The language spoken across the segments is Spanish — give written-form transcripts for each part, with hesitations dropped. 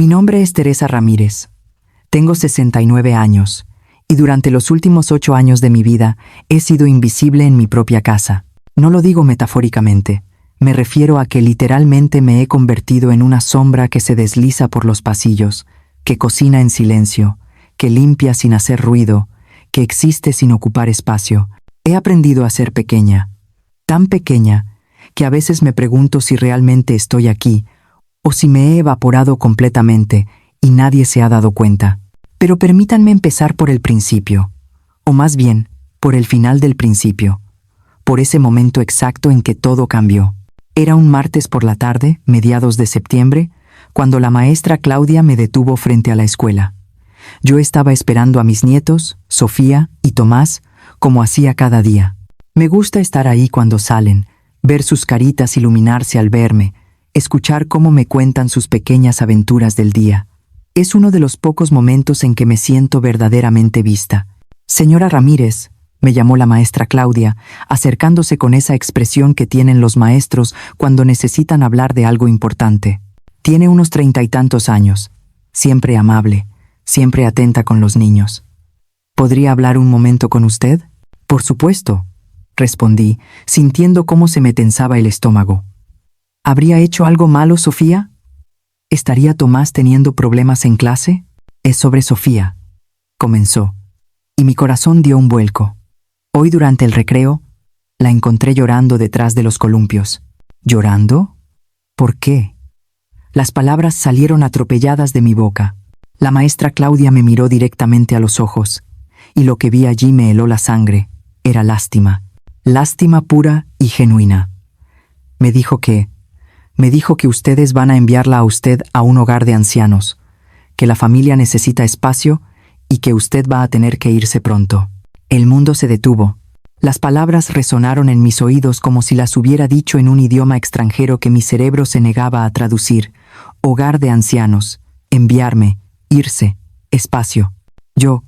Mi nombre es Teresa Ramírez. Tengo 69 años, y durante los últimos 8 años de mi vida he sido invisible en mi propia casa. No lo digo metafóricamente, me refiero a que literalmente me he convertido en una sombra que se desliza por los pasillos, que cocina en silencio, que limpia sin hacer ruido, que existe sin ocupar espacio. He aprendido a ser pequeña, tan pequeña, que a veces me pregunto si realmente estoy aquí, o si me he evaporado completamente y nadie se ha dado cuenta. Pero permítanme empezar por el principio, o más bien, por el final del principio, por ese momento exacto en que todo cambió. Era un martes por la tarde, mediados de septiembre, cuando la maestra Claudia me detuvo frente a la escuela. Yo estaba esperando a mis nietos, Sofía y Tomás, como hacía cada día. Me gusta estar ahí cuando salen, ver sus caritas iluminarse al verme, escuchar cómo me cuentan sus pequeñas aventuras del día. Es uno de los pocos momentos en que me siento verdaderamente vista. Señora Ramírez, me llamó la maestra Claudia, acercándose con esa expresión que tienen los maestros cuando necesitan hablar de algo importante. Tiene unos 30 y tantos años, siempre amable, siempre atenta con los niños. ¿Podría hablar un momento con usted? Por supuesto, respondí, sintiendo cómo se me tensaba el estómago. ¿Habría hecho algo malo, Sofía? ¿Estaría Tomás teniendo problemas en clase? Es sobre Sofía, comenzó, y mi corazón dio un vuelco. Hoy durante el recreo, la encontré llorando detrás de los columpios. ¿Llorando? ¿Por qué? Las palabras salieron atropelladas de mi boca. La maestra Claudia me miró directamente a los ojos, y lo que vi allí me heló la sangre. Era lástima. Lástima pura y genuina. Me dijo que ustedes van a enviarla a usted a un hogar de ancianos, que la familia necesita espacio y que usted va a tener que irse pronto. El mundo se detuvo. Las palabras resonaron en mis oídos como si las hubiera dicho en un idioma extranjero que mi cerebro se negaba a traducir. Hogar de ancianos, enviarme, irse, espacio. Yo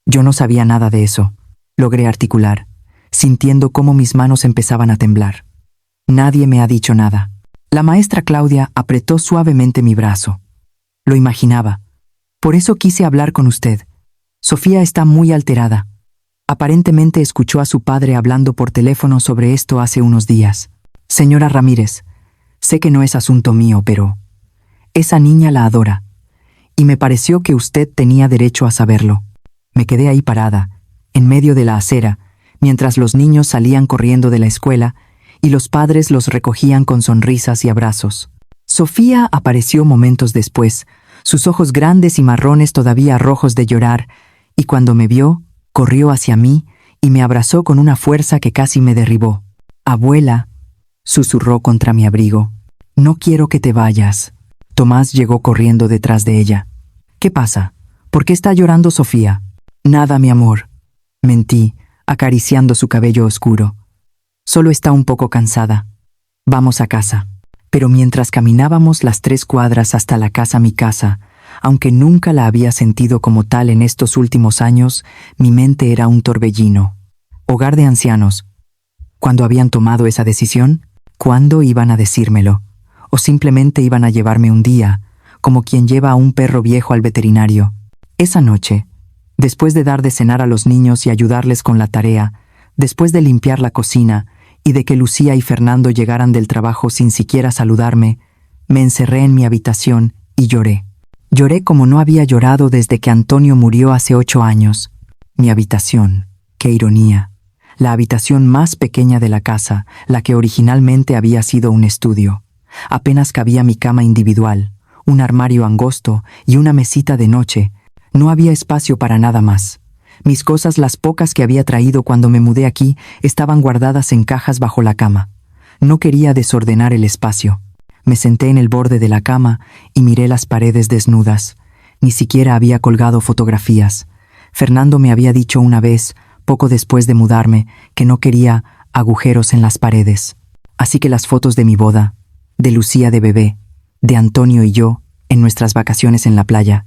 no sabía nada de eso. Logré articular, sintiendo cómo mis manos empezaban a temblar. Nadie me ha dicho nada. La maestra Claudia apretó suavemente mi brazo. Lo imaginaba. Por eso quise hablar con usted. Sofía está muy alterada. Aparentemente escuchó a su padre hablando por teléfono sobre esto hace unos días. Señora Ramírez, sé que no es asunto mío, pero esa niña la adora. Y me pareció que usted tenía derecho a saberlo. Me quedé ahí parada, en medio de la acera, mientras los niños salían corriendo de la escuela y los padres los recogían con sonrisas y abrazos. Sofía apareció momentos después, sus ojos grandes y marrones todavía rojos de llorar, y cuando me vio, corrió hacia mí y me abrazó con una fuerza que casi me derribó. «Abuela», susurró contra mi abrigo, «no quiero que te vayas». Tomás llegó corriendo detrás de ella. «¿Qué pasa? ¿Por qué está llorando Sofía?» «Nada, mi amor», mentí, acariciando su cabello oscuro. «Solo está un poco cansada. Vamos a casa». Pero mientras caminábamos las 3 cuadras hasta la casa, mi casa, aunque nunca la había sentido como tal en estos últimos años, mi mente era un torbellino. Hogar de ancianos. ¿Cuándo habían tomado esa decisión? ¿Cuándo iban a decírmelo? ¿O simplemente iban a llevarme un día, como quien lleva a un perro viejo al veterinario? Esa noche, después de dar de cenar a los niños y ayudarles con la tarea, después de limpiar la cocina y de que Lucía y Fernando llegaran del trabajo sin siquiera saludarme, me encerré en mi habitación y lloré. Lloré como no había llorado desde que Antonio murió hace 8 años. Mi habitación, qué ironía. La habitación más pequeña de la casa, la que originalmente había sido un estudio. Apenas cabía mi cama individual, un armario angosto y una mesita de noche. No había espacio para nada más. Mis cosas, las pocas que había traído cuando me mudé aquí, estaban guardadas en cajas bajo la cama. No quería desordenar el espacio. Me senté en el borde de la cama y miré las paredes desnudas. Ni siquiera había colgado fotografías. Fernando me había dicho una vez, poco después de mudarme, que no quería agujeros en las paredes. Así que las fotos de mi boda, de Lucía de bebé, de Antonio y yo, en nuestras vacaciones en la playa,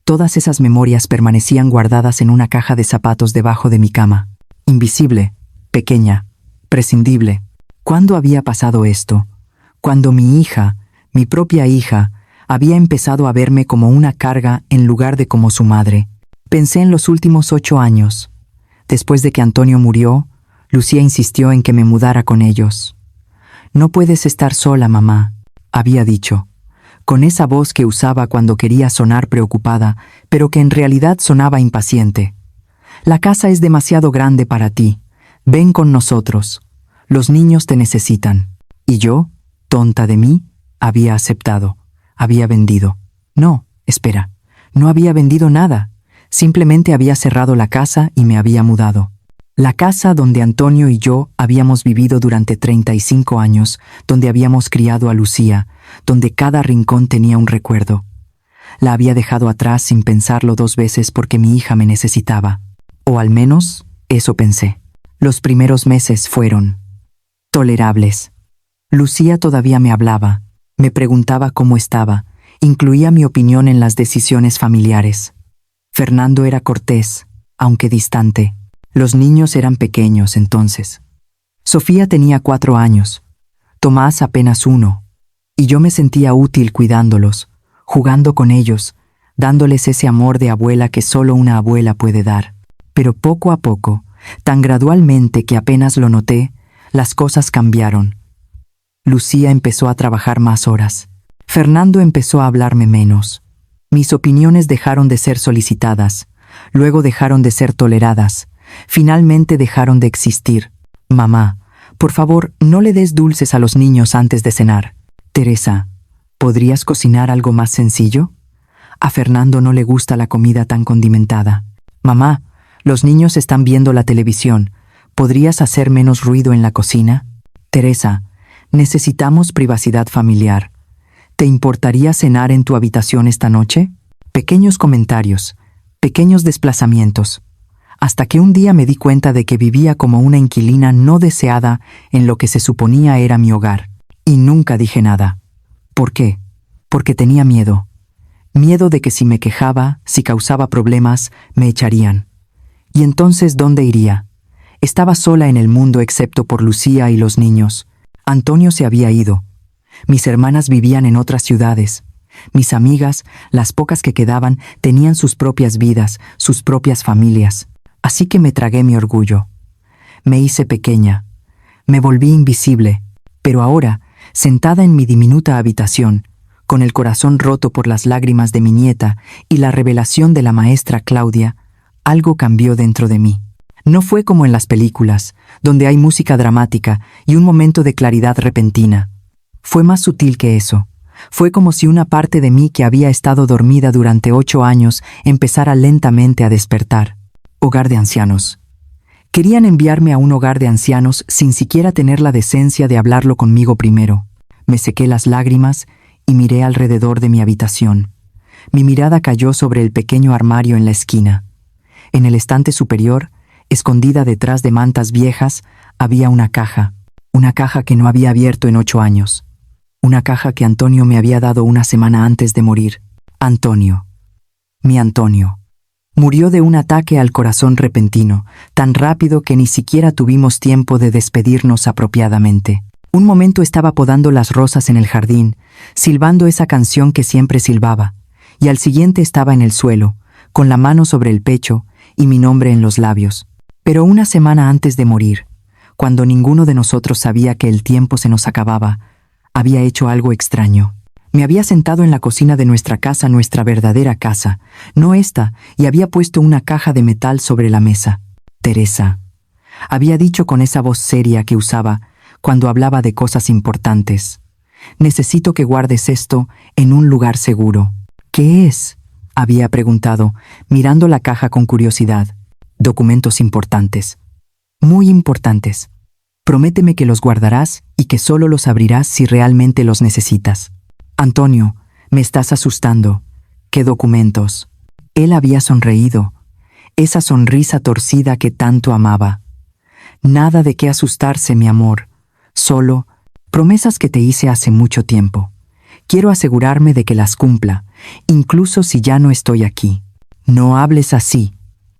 todas esas memorias permanecían guardadas en una caja de zapatos debajo de mi cama. Invisible, pequeña, prescindible. ¿Cuándo había pasado esto? Cuando mi hija, mi propia hija, Había empezado a verme como una carga en lugar de como su madre. Pensé en los últimos 8 años. Después de que Antonio murió, Lucía insistió en que me mudara con ellos. «No puedes estar sola, mamá», había dicho, con esa voz que usaba cuando quería sonar preocupada, pero que en realidad sonaba impaciente. «La casa es demasiado grande para ti. Ven con nosotros. Los niños te necesitan». Y yo, tonta de mí, había aceptado. Había vendido. No, espera, no había vendido nada. Simplemente había cerrado la casa y me había mudado. La casa donde Antonio y yo habíamos vivido durante 35 años, donde habíamos criado a Lucía, donde cada rincón tenía un recuerdo. La había dejado atrás sin pensarlo 2 veces porque mi hija me necesitaba. O al menos, eso pensé. Los primeros meses fueron tolerables. Lucía todavía me hablaba, me preguntaba cómo estaba, incluía mi opinión en las decisiones familiares. Fernando era cortés, aunque distante. Los niños eran pequeños entonces. Sofía tenía 4 años, Tomás apenas 1, y yo me sentía útil cuidándolos, jugando con ellos, dándoles ese amor de abuela que solo una abuela puede dar. Pero poco a poco, tan gradualmente que apenas lo noté, las cosas cambiaron. Lucía empezó a trabajar más horas. Fernando empezó a hablarme menos. Mis opiniones dejaron de ser solicitadas, luego dejaron de ser toleradas. Finalmente dejaron de existir. «Mamá, por favor, no le des dulces a los niños antes de cenar». «Teresa, ¿podrías cocinar algo más sencillo? A Fernando no le gusta la comida tan condimentada». «Mamá, los niños están viendo la televisión. ¿Podrías hacer menos ruido en la cocina?» «Teresa, necesitamos privacidad familiar. ¿Te importaría cenar en tu habitación esta noche?» Pequeños comentarios, pequeños desplazamientos. Hasta que un día me di cuenta de que vivía como una inquilina no deseada en lo que se suponía era mi hogar. Y nunca dije nada. ¿Por qué? Porque tenía miedo. Miedo de que si me quejaba, si causaba problemas, me echarían. ¿Y entonces dónde iría? Estaba sola en el mundo excepto por Lucía y los niños. Antonio se había ido. Mis hermanas vivían en otras ciudades. Mis amigas, las pocas que quedaban, tenían sus propias vidas, sus propias familias. Así que me tragué mi orgullo. Me hice pequeña. Me volví invisible. Pero ahora, sentada en mi diminuta habitación, con el corazón roto por las lágrimas de mi nieta y la revelación de la maestra Claudia, algo cambió dentro de mí. No fue como en las películas, donde hay música dramática y un momento de claridad repentina. Fue más sutil que eso. Fue como si una parte de mí que había estado dormida durante 8 años empezara lentamente a despertar. Hogar de ancianos. Querían enviarme a un hogar de ancianos sin siquiera tener la decencia de hablarlo conmigo primero. Me sequé las lágrimas y miré alrededor de mi habitación. Mi mirada cayó sobre el pequeño armario en la esquina. En el estante superior, escondida detrás de mantas viejas, había una caja que no había abierto en 8 años. Una caja que Antonio me había dado una semana antes de morir. Antonio. Mi Antonio. Murió de un ataque al corazón repentino, tan rápido que ni siquiera tuvimos tiempo de despedirnos apropiadamente. Un momento estaba podando las rosas en el jardín, silbando esa canción que siempre silbaba, y al siguiente estaba en el suelo, con la mano sobre el pecho y mi nombre en los labios. Pero una semana antes de morir, cuando ninguno de nosotros sabía que el tiempo se nos acababa, había hecho algo extraño. Me había sentado en la cocina de nuestra casa, nuestra verdadera casa, no esta, y había puesto una caja de metal sobre la mesa. «Teresa», había dicho con esa voz seria que usaba cuando hablaba de cosas importantes. «Necesito que guardes esto en un lugar seguro». «¿Qué es?», había preguntado, mirando la caja con curiosidad. «Documentos importantes. Muy importantes. Prométeme que los guardarás y que solo los abrirás si realmente los necesitas». «Antonio, me estás asustando. ¿Qué documentos?». Él había sonreído, esa sonrisa torcida que tanto amaba. «Nada de qué asustarse, mi amor. Solo promesas que te hice hace mucho tiempo. Quiero asegurarme de que las cumpla, incluso si ya no estoy aquí». «No hables así»,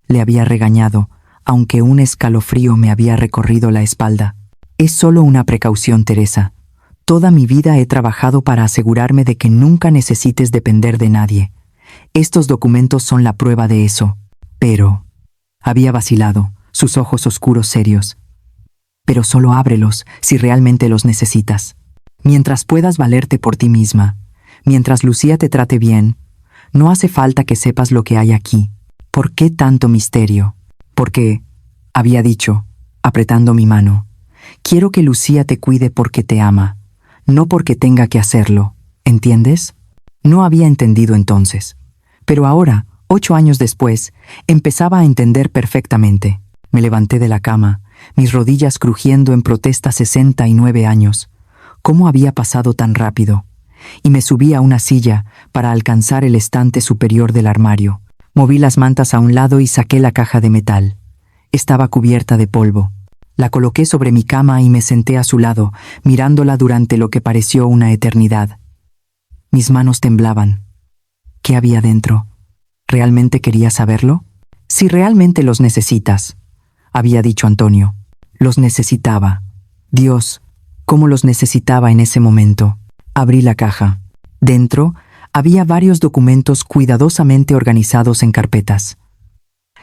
le había regañado, aunque un escalofrío me había recorrido la espalda. «Es solo una precaución, Teresa. Toda mi vida he trabajado para asegurarme de que nunca necesites depender de nadie. Estos documentos son la prueba de eso. Pero... había vacilado, sus ojos oscuros serios. Pero solo ábrelos si realmente los necesitas. Mientras puedas valerte por ti misma, mientras Lucía te trate bien, no hace falta que sepas lo que hay aquí. ¿Por qué tanto misterio? Porque, había dicho, apretando mi mano, quiero que Lucía te cuide porque te ama, no porque tenga que hacerlo, ¿entiendes? No había entendido entonces, pero ahora, 8 años después, empezaba a entender perfectamente. Me levanté de la cama, mis rodillas crujiendo en protesta. 69 años. ¿Cómo había pasado tan rápido? Y me subí a una silla para alcanzar el estante superior del armario. Moví las mantas a un lado y saqué la caja de metal. Estaba cubierta de polvo. La coloqué sobre mi cama y me senté a su lado, mirándola durante lo que pareció una eternidad. Mis manos temblaban. ¿Qué había dentro? ¿Realmente quería saberlo? Si realmente los necesitas, había dicho Antonio. Los necesitaba. Dios, cómo los necesitaba en ese momento. Abrí la caja. Dentro había varios documentos cuidadosamente organizados en carpetas.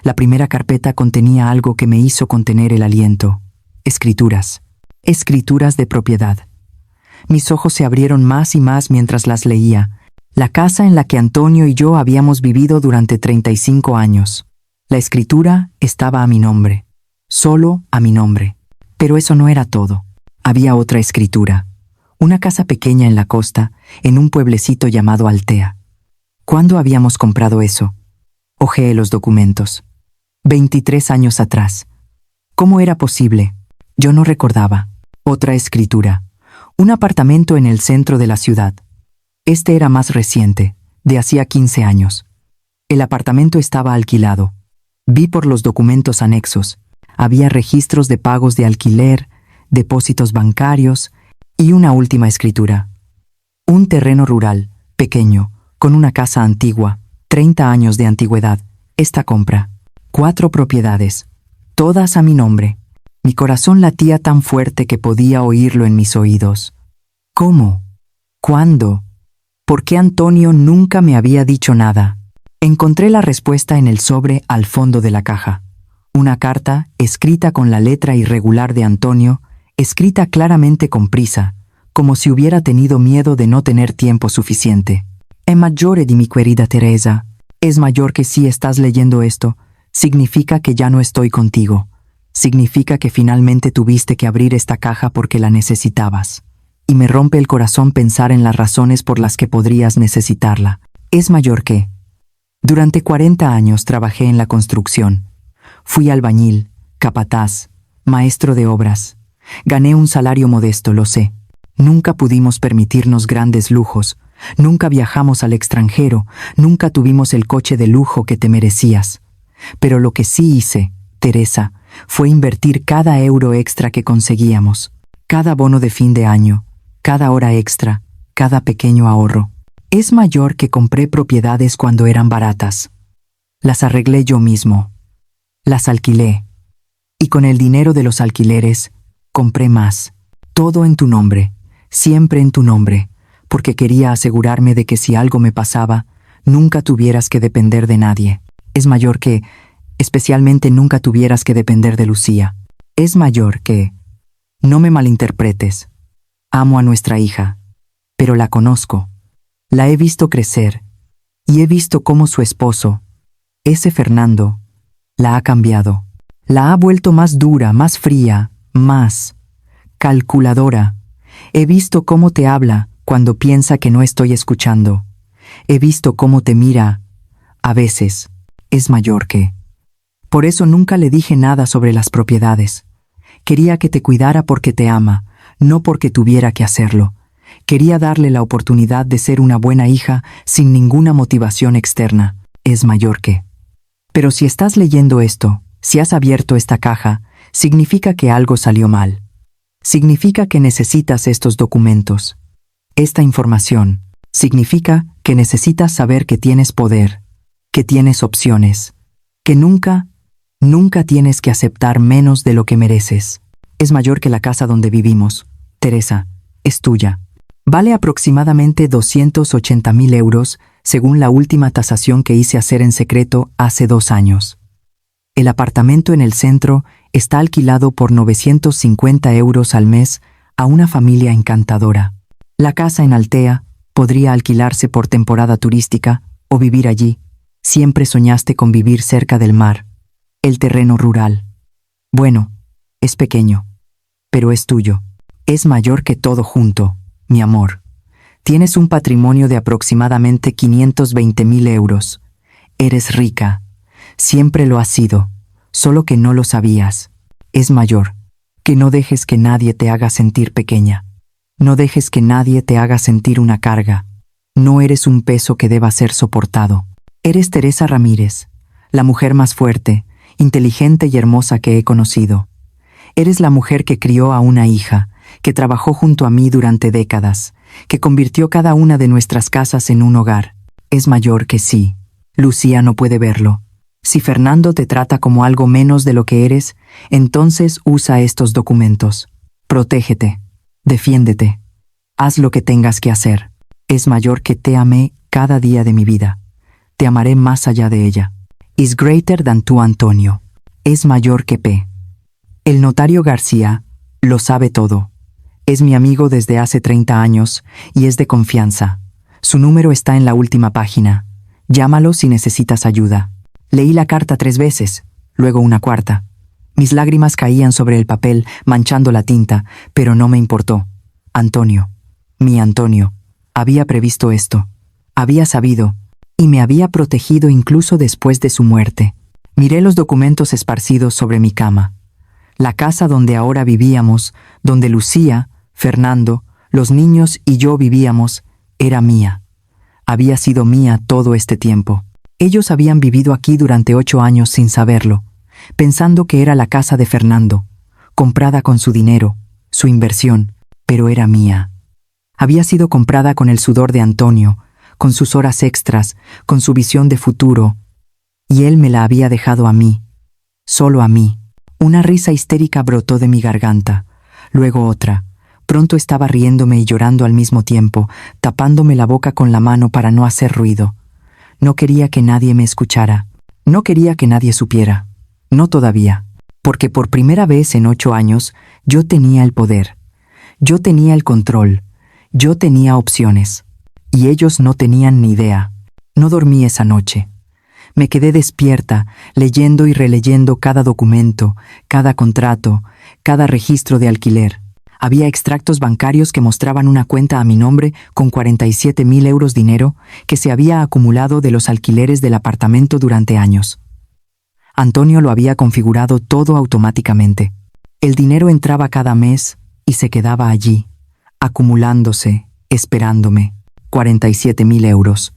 La primera carpeta contenía algo que me hizo contener el aliento. Escrituras. Escrituras de propiedad. Mis ojos se abrieron más y más mientras las leía. La casa en la que Antonio y yo habíamos vivido durante 35 años. La escritura estaba a mi nombre. Solo a mi nombre. Pero eso no era todo. Había otra escritura. Una casa pequeña en la costa, en un pueblecito llamado Altea. ¿Cuándo habíamos comprado eso? Hojeé los documentos. 23 años atrás. ¿Cómo era posible? Yo no recordaba. Otra escritura. Un apartamento en el centro de la ciudad. Este era más reciente, de hacía 15 años. El apartamento estaba alquilado. Vi por los documentos anexos. Había registros de pagos de alquiler, depósitos bancarios y una última escritura. Un terreno rural, pequeño, con una casa antigua, 30 años de antigüedad. Esta compra. 4 propiedades, todas a mi nombre. Mi corazón latía tan fuerte que podía oírlo en mis oídos. ¿Cómo? ¿Cuándo? ¿Por qué Antonio nunca me había dicho nada? Encontré la respuesta en el sobre al fondo de la caja. Una carta, escrita con la letra irregular de Antonio, escrita claramente con prisa, como si hubiera tenido miedo de no tener tiempo suficiente. È maggiore di mi querida Teresa. Es mayor que si estás leyendo esto. Significa que ya no estoy contigo. Significa que finalmente tuviste que abrir esta caja porque la necesitabas. Y me rompe el corazón pensar en las razones por las que podrías necesitarla. Es mayor que... Durante 40 años trabajé en la construcción. Fui albañil, capataz, maestro de obras. Gané un salario modesto, lo sé. Nunca pudimos permitirnos grandes lujos. Nunca viajamos al extranjero. Nunca tuvimos el coche de lujo que te merecías. Pero lo que sí hice, Teresa, fue invertir cada euro extra que conseguíamos. Cada bono de fin de año, cada hora extra, cada pequeño ahorro. Es mayor que compré propiedades cuando eran baratas. Las arreglé yo mismo. Las alquilé. Y con el dinero de los alquileres, compré más. Todo en tu nombre, siempre en tu nombre, porque quería asegurarme de que si algo me pasaba, nunca tuvieras que depender de nadie. Es mayor que, especialmente nunca tuvieras que depender de Lucía. Es mayor que, no me malinterpretes. Amo a nuestra hija, pero la conozco. La he visto crecer, y he visto cómo su esposo, ese Fernando, la ha cambiado. La ha vuelto más dura, más fría, más calculadora. He visto cómo te habla cuando piensa que no estoy escuchando. He visto cómo te mira, a veces. Es mayor que... Por eso nunca le dije nada sobre las propiedades. Quería que te cuidara porque te ama, no porque tuviera que hacerlo. Quería darle la oportunidad de ser una buena hija sin ninguna motivación externa. Es mayor que... Pero si estás leyendo esto, si has abierto esta caja, significa que algo salió mal. Significa que necesitas estos documentos. Esta información. Significa que necesitas saber que tienes poder, que tienes opciones, que nunca tienes que aceptar menos de lo que mereces. Es mayor que la casa donde vivimos, Teresa, es tuya. Vale aproximadamente 280.000 euros, según la última tasación que hice hacer en secreto hace 2 años. El apartamento en el centro está alquilado por 950 euros al mes a una familia encantadora. La casa en Altea podría alquilarse por temporada turística o vivir allí. Siempre soñaste con vivir cerca del mar. El terreno rural. Bueno, es pequeño, pero es tuyo. Es mayor que todo junto, mi amor. Tienes un patrimonio de aproximadamente 520.000 euros. Eres rica. Siempre lo has sido, solo que no lo sabías. Es mayor. Que no dejes que nadie te haga sentir pequeña. No dejes que nadie te haga sentir una carga. No eres un peso que deba ser soportado. Eres Teresa Ramírez, la mujer más fuerte, inteligente y hermosa que he conocido. Eres la mujer que crió a una hija, que trabajó junto a mí durante décadas, que convirtió cada una de nuestras casas en un hogar. Es mayor que sí. Lucía no puede verlo. Si Fernando te trata como algo menos de lo que eres, entonces usa estos documentos. Protégete. Defiéndete. Haz lo que tengas que hacer. Es mayor que te amé cada día de mi vida. Te amaré más allá de ella. Is greater than tú, Antonio. Es mayor que P. El notario García lo sabe todo. Es mi amigo desde hace 30 años y es de confianza. Su número está en la última página. Llámalo si necesitas ayuda. Leí la carta 3 veces, luego una cuarta. Mis lágrimas caían sobre el papel, manchando la tinta, pero no me importó. Antonio, mi Antonio, había previsto esto. Había sabido, y me había protegido incluso después de su muerte. Miré los documentos esparcidos sobre mi cama. La casa donde ahora vivíamos, donde Lucía, Fernando, los niños y yo vivíamos, era mía. Había sido mía todo este tiempo. Ellos habían vivido aquí durante 8 años sin saberlo, pensando que era la casa de Fernando, comprada con su dinero, su inversión, pero era mía. Había sido comprada con el sudor de Antonio, con sus horas extras, con su visión de futuro, y él me la había dejado a mí, solo a mí. Una risa histérica brotó de mi garganta, luego otra. Pronto estaba riéndome y llorando al mismo tiempo, tapándome la boca con la mano para no hacer ruido. No quería que nadie me escuchara. No quería que nadie supiera. No todavía. Porque por primera vez en 8 años, yo tenía el poder. Yo tenía el control. Yo tenía opciones. Y ellos no tenían ni idea. No dormí esa noche. Me quedé despierta, leyendo y releyendo cada documento, cada contrato, cada registro de alquiler. Había extractos bancarios que mostraban una cuenta a mi nombre con 47.000 euros dinero que se había acumulado de los alquileres del apartamento durante años. Antonio lo había configurado todo automáticamente. El dinero entraba cada mes y se quedaba allí, acumulándose, esperándome. 47.000 euros.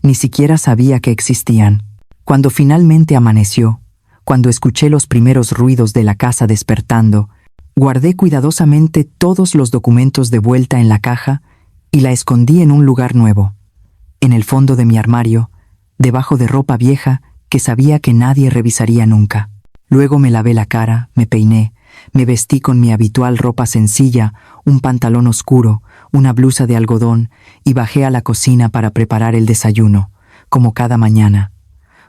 Ni siquiera sabía que existían. Cuando finalmente amaneció, cuando escuché los primeros ruidos de la casa despertando, guardé cuidadosamente todos los documentos de vuelta en la caja y la escondí en un lugar nuevo, en el fondo de mi armario, debajo de ropa vieja que sabía que nadie revisaría nunca. Luego me lavé la cara, me peiné, me vestí con mi habitual ropa sencilla, un pantalón oscuro, una blusa de algodón, y bajé a la cocina para preparar el desayuno, como cada mañana,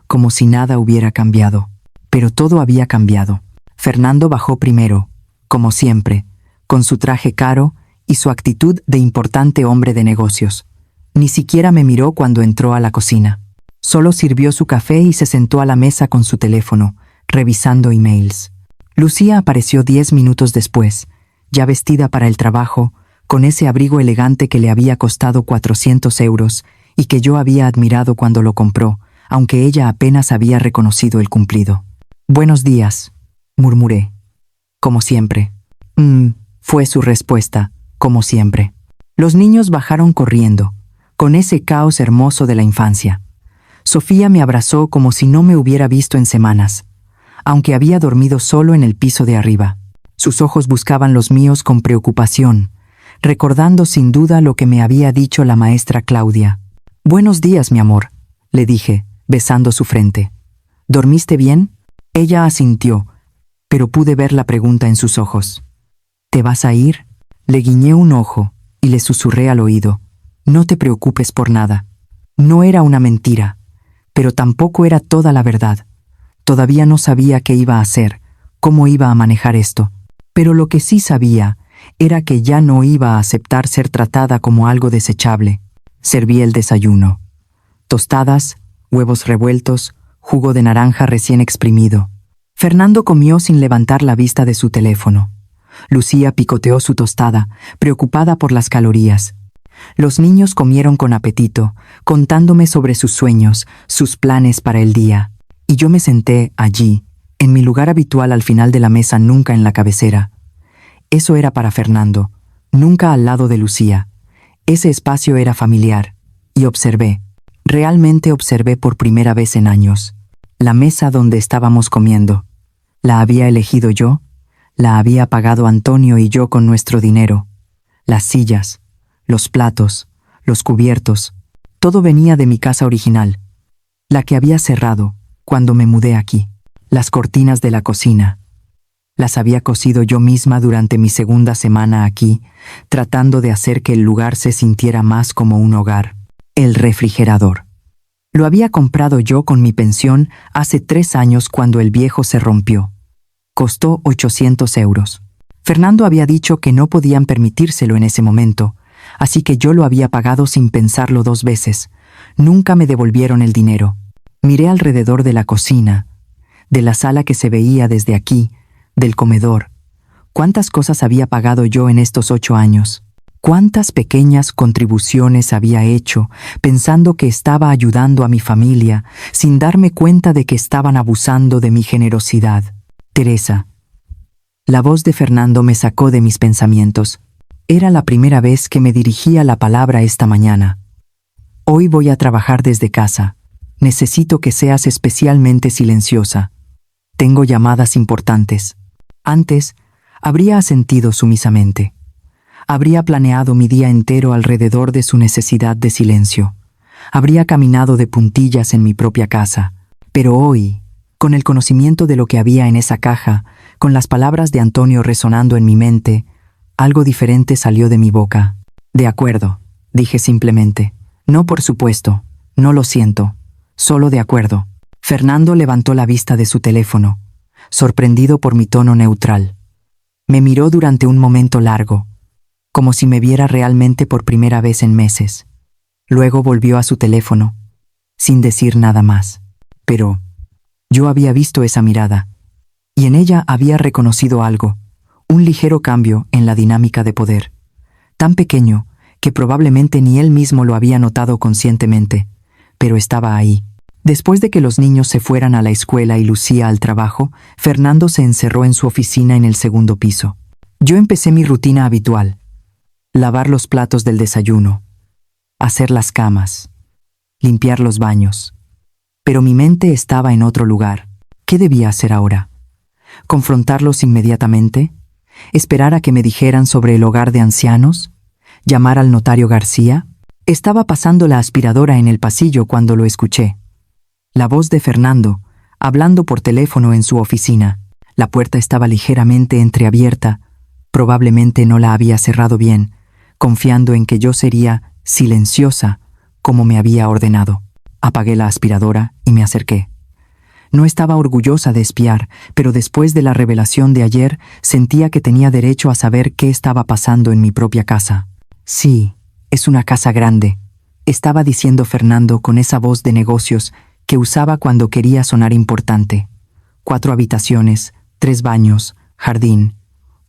como si nada hubiera cambiado. Pero todo había cambiado. Fernando bajó primero, como siempre, con su traje caro y su actitud de importante hombre de negocios. Ni siquiera me miró cuando entró a la cocina. Solo sirvió su café y se sentó a la mesa con su teléfono, revisando emails. Lucía apareció 10 minutos después, ya vestida para el trabajo, con ese abrigo elegante que le había costado 400 euros y que yo había admirado cuando lo compró, aunque ella apenas había reconocido el cumplido. «Buenos días», murmuré. «Como siempre». Fue su respuesta, como siempre. Los niños bajaron corriendo, con ese caos hermoso de la infancia. Sofía me abrazó como si no me hubiera visto en semanas, aunque había dormido solo en el piso de arriba. Sus ojos buscaban los míos con preocupación, recordando sin duda lo que me había dicho la maestra Claudia. «Buenos días, mi amor», le dije, besando su frente. «¿Dormiste bien?» Ella asintió, pero pude ver la pregunta en sus ojos. «¿Te vas a ir?». Le guiñé un ojo y le susurré al oído: no te preocupes por nada. No era una mentira, pero tampoco era toda la verdad. Todavía no sabía qué iba a hacer, cómo iba a manejar esto. Pero lo que sí sabía era que ya no iba a aceptar ser tratada como algo desechable. Serví el desayuno: tostadas, huevos revueltos, jugo de naranja recién exprimido. Fernando comió sin levantar la vista de su teléfono. Lucía picoteó su tostada, preocupada por las calorías. Los niños comieron con apetito, contándome sobre sus sueños, sus planes para el día. Y yo me senté allí, en mi lugar habitual al final de la mesa, nunca en la cabecera. Eso era para Fernando, nunca al lado de Lucía. Ese espacio era familiar. Y observé, realmente observé por primera vez en años, la mesa donde estábamos comiendo. ¿La había elegido yo? ¿La había pagado Antonio y yo con nuestro dinero? Las sillas, los platos, los cubiertos, todo venía de mi casa original, la que había cerrado cuando me mudé aquí. Las cortinas de la cocina las había cosido yo misma durante mi segunda semana aquí, tratando de hacer que el lugar se sintiera más como un hogar. El refrigerador lo había comprado yo con mi pensión hace 3 años cuando el viejo se rompió. Costó 800 euros. Fernando había dicho que no podían permitírselo en ese momento, así que yo lo había pagado sin pensarlo 2 veces. Nunca me devolvieron el dinero. Miré alrededor de la cocina, de la sala que se veía desde aquí, del comedor. ¿Cuántas cosas había pagado yo en estos 8 años? ¿Cuántas pequeñas contribuciones había hecho, pensando que estaba ayudando a mi familia, sin darme cuenta de que estaban abusando de mi generosidad? Teresa. La voz de Fernando me sacó de mis pensamientos. Era la primera vez que me dirigía la palabra esta mañana. Hoy voy a trabajar desde casa. Necesito que seas especialmente silenciosa. Tengo llamadas importantes. Antes, habría asentido sumisamente. Habría planeado mi día entero alrededor de su necesidad de silencio. Habría caminado de puntillas en mi propia casa. Pero hoy, con el conocimiento de lo que había en esa caja, con las palabras de Antonio resonando en mi mente, algo diferente salió de mi boca. De acuerdo, dije simplemente. No, por supuesto, no lo siento. Solo de acuerdo. Fernando levantó la vista de su teléfono, sorprendido por mi tono neutral. Me miró durante un momento largo, como si me viera realmente por primera vez en meses. Luego volvió a su teléfono, sin decir nada más. Pero yo había visto esa mirada, y en ella había reconocido algo, un ligero cambio en la dinámica de poder, tan pequeño que probablemente ni él mismo lo había notado conscientemente, pero estaba ahí. Después de que los niños se fueran a la escuela y Lucía al trabajo, Fernando se encerró en su oficina en el segundo piso. Yo empecé mi rutina habitual: lavar los platos del desayuno, hacer las camas, limpiar los baños. Pero mi mente estaba en otro lugar. ¿Qué debía hacer ahora? ¿Confrontarlos inmediatamente? ¿Esperar a que me dijeran sobre el hogar de ancianos? ¿Llamar al notario García? Estaba pasando la aspiradora en el pasillo cuando lo escuché. La voz de Fernando, hablando por teléfono en su oficina. La puerta estaba ligeramente entreabierta. Probablemente no la había cerrado bien, confiando en que yo sería silenciosa, como me había ordenado. Apagué la aspiradora y me acerqué. No estaba orgullosa de espiar, pero después de la revelación de ayer, sentía que tenía derecho a saber qué estaba pasando en mi propia casa. Sí, es una casa grande, estaba diciendo Fernando con esa voz de negocios que usaba cuando quería sonar importante. 4 habitaciones, 3 baños, jardín,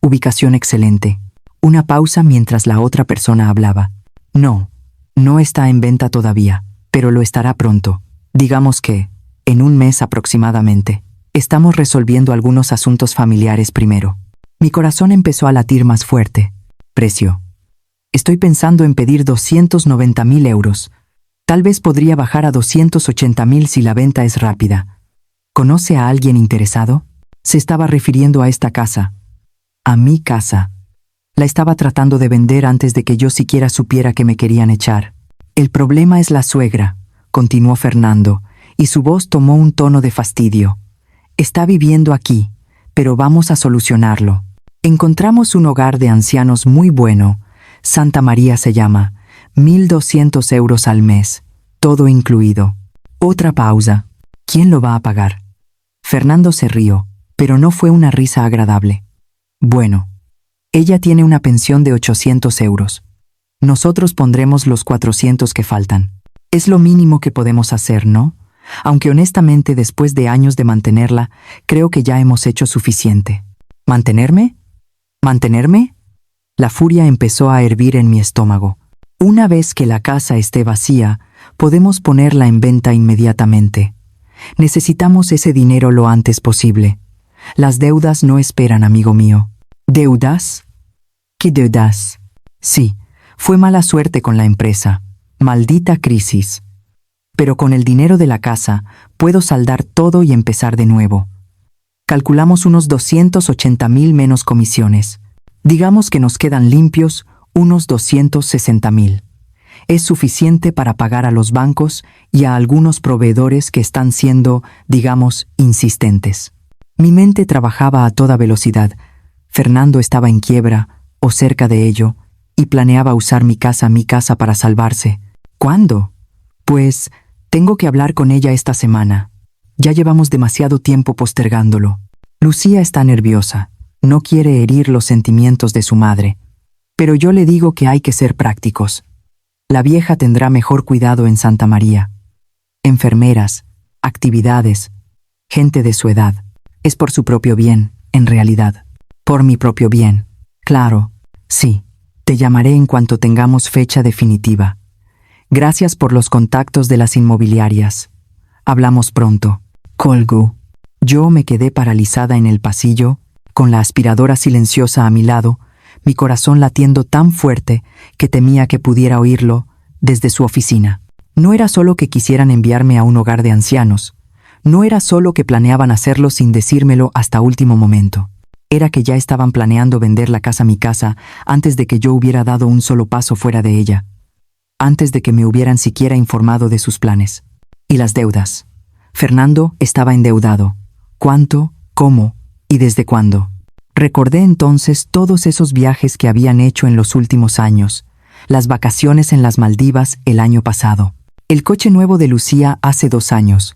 ubicación excelente. Una pausa mientras la otra persona hablaba. No, no está en venta todavía, pero lo estará pronto. Digamos que, en un mes aproximadamente. Estamos resolviendo algunos asuntos familiares primero. Mi corazón empezó a latir más fuerte. Precio. Estoy pensando en pedir 290.000 euros. Tal vez podría bajar a 280.000 si la venta es rápida. ¿Conoce a alguien interesado? Se estaba refiriendo a esta casa. A mi casa. La estaba tratando de vender antes de que yo siquiera supiera que me querían echar. El problema es la suegra, continuó Fernando, y su voz tomó un tono de fastidio. Está viviendo aquí, pero vamos a solucionarlo. Encontramos un hogar de ancianos muy bueno. Santa María se llama. 1.200 euros al mes, todo incluido. Otra pausa. ¿Quién lo va a pagar? Fernando se rió, pero no fue una risa agradable. Bueno, ella tiene una pensión de 800 euros. Nosotros pondremos los 400 que faltan. Es lo mínimo que podemos hacer, ¿no? Aunque honestamente después de años de mantenerla, creo que ya hemos hecho suficiente. ¿Mantenerme? ¿Mantenerme? La furia empezó a hervir en mi estómago. Una vez que la casa esté vacía, podemos ponerla en venta inmediatamente. Necesitamos ese dinero lo antes posible. Las deudas no esperan, amigo mío. ¿Deudas? ¿Qué deudas? Sí, fue mala suerte con la empresa. Maldita crisis. Pero con el dinero de la casa puedo saldar todo y empezar de nuevo. Calculamos unos 280.000 menos comisiones. Digamos que nos quedan limpios unos 260.000. Es suficiente para pagar a los bancos y a algunos proveedores que están siendo, digamos, insistentes. Mi mente trabajaba a toda velocidad. Fernando estaba en quiebra, o cerca de ello, y planeaba usar mi casa para salvarse. ¿Cuándo? Pues, tengo que hablar con ella esta semana. Ya llevamos demasiado tiempo postergándolo. Lucía está nerviosa. No quiere herir los sentimientos de su madre. Pero yo le digo que hay que ser prácticos. La vieja tendrá mejor cuidado en Santa María. Enfermeras, actividades, gente de su edad. Es por su propio bien, en realidad. Por mi propio bien. Claro, sí. Te llamaré en cuanto tengamos fecha definitiva. Gracias por los contactos de las inmobiliarias. Hablamos pronto. Colgu. Yo me quedé paralizada en el pasillo, con la aspiradora silenciosa a mi lado, mi corazón latiendo tan fuerte que temía que pudiera oírlo desde su oficina. No era solo que quisieran enviarme a un hogar de ancianos. No era solo que planeaban hacerlo sin decírmelo hasta último momento. Era que ya estaban planeando vender la casa Mi Casa antes de que yo hubiera dado un solo paso fuera de ella. Antes de que me hubieran siquiera informado de sus planes. Y las deudas. Fernando estaba endeudado. ¿Cuánto? ¿Cómo? ¿Y desde cuándo? Recordé entonces todos esos viajes que habían hecho en los últimos años, las vacaciones en las Maldivas el año pasado, el coche nuevo de Lucía hace 2 años,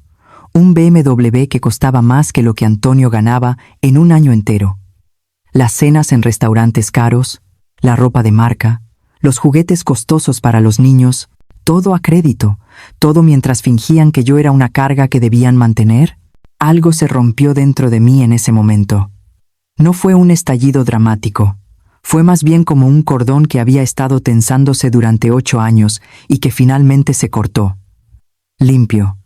un BMW que costaba más que lo que Antonio ganaba en un año entero, las cenas en restaurantes caros, la ropa de marca, los juguetes costosos para los niños, todo a crédito, todo mientras fingían que yo era una carga que debían mantener. Algo se rompió dentro de mí en ese momento. No fue un estallido dramático. Fue más bien como un cordón que había estado tensándose durante 8 años y que finalmente se cortó. Limpio.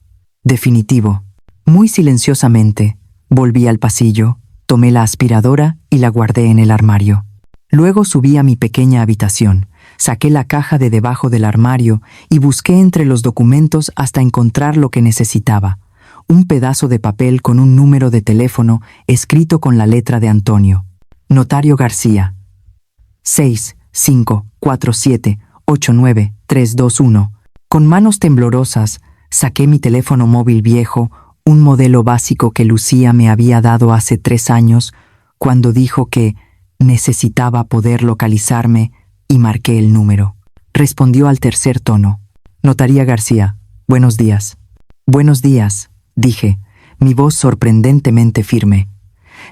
Definitivo. Muy silenciosamente, volví al pasillo, tomé la aspiradora y la guardé en el armario. Luego subí a mi pequeña habitación, saqué la caja de debajo del armario y busqué entre los documentos hasta encontrar lo que necesitaba. Un pedazo de papel con un número de teléfono escrito con la letra de Antonio. Notario García. 654789321. Con manos temblorosas, saqué mi teléfono móvil viejo, un modelo básico que Lucía me había dado hace 3 años, cuando dijo que necesitaba poder localizarme, y marqué el número. Respondió al tercer tono. Notaría García. Buenos días. Buenos días. Dije, mi voz sorprendentemente firme.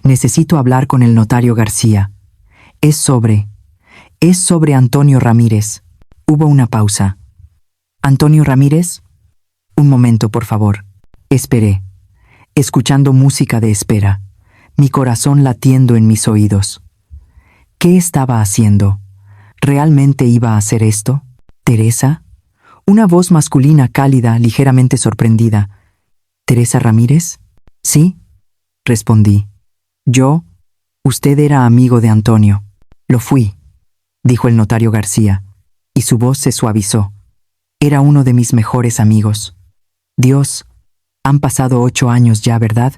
Necesito hablar con el notario García. Es sobre Antonio Ramírez. Hubo una pausa. ¿Antonio Ramírez? Un momento, por favor. Esperé, escuchando música de espera, mi corazón latiendo en mis oídos. ¿Qué estaba haciendo? ¿Realmente iba a hacer esto? ¿Teresa? Una voz masculina cálida, ligeramente sorprendida. ¿Teresa Ramírez? Sí, respondí. Usted era amigo de Antonio. Lo fui, dijo el notario García, y su voz se suavizó. Era uno de mis mejores amigos. Dios, han pasado 8 años ya, ¿verdad?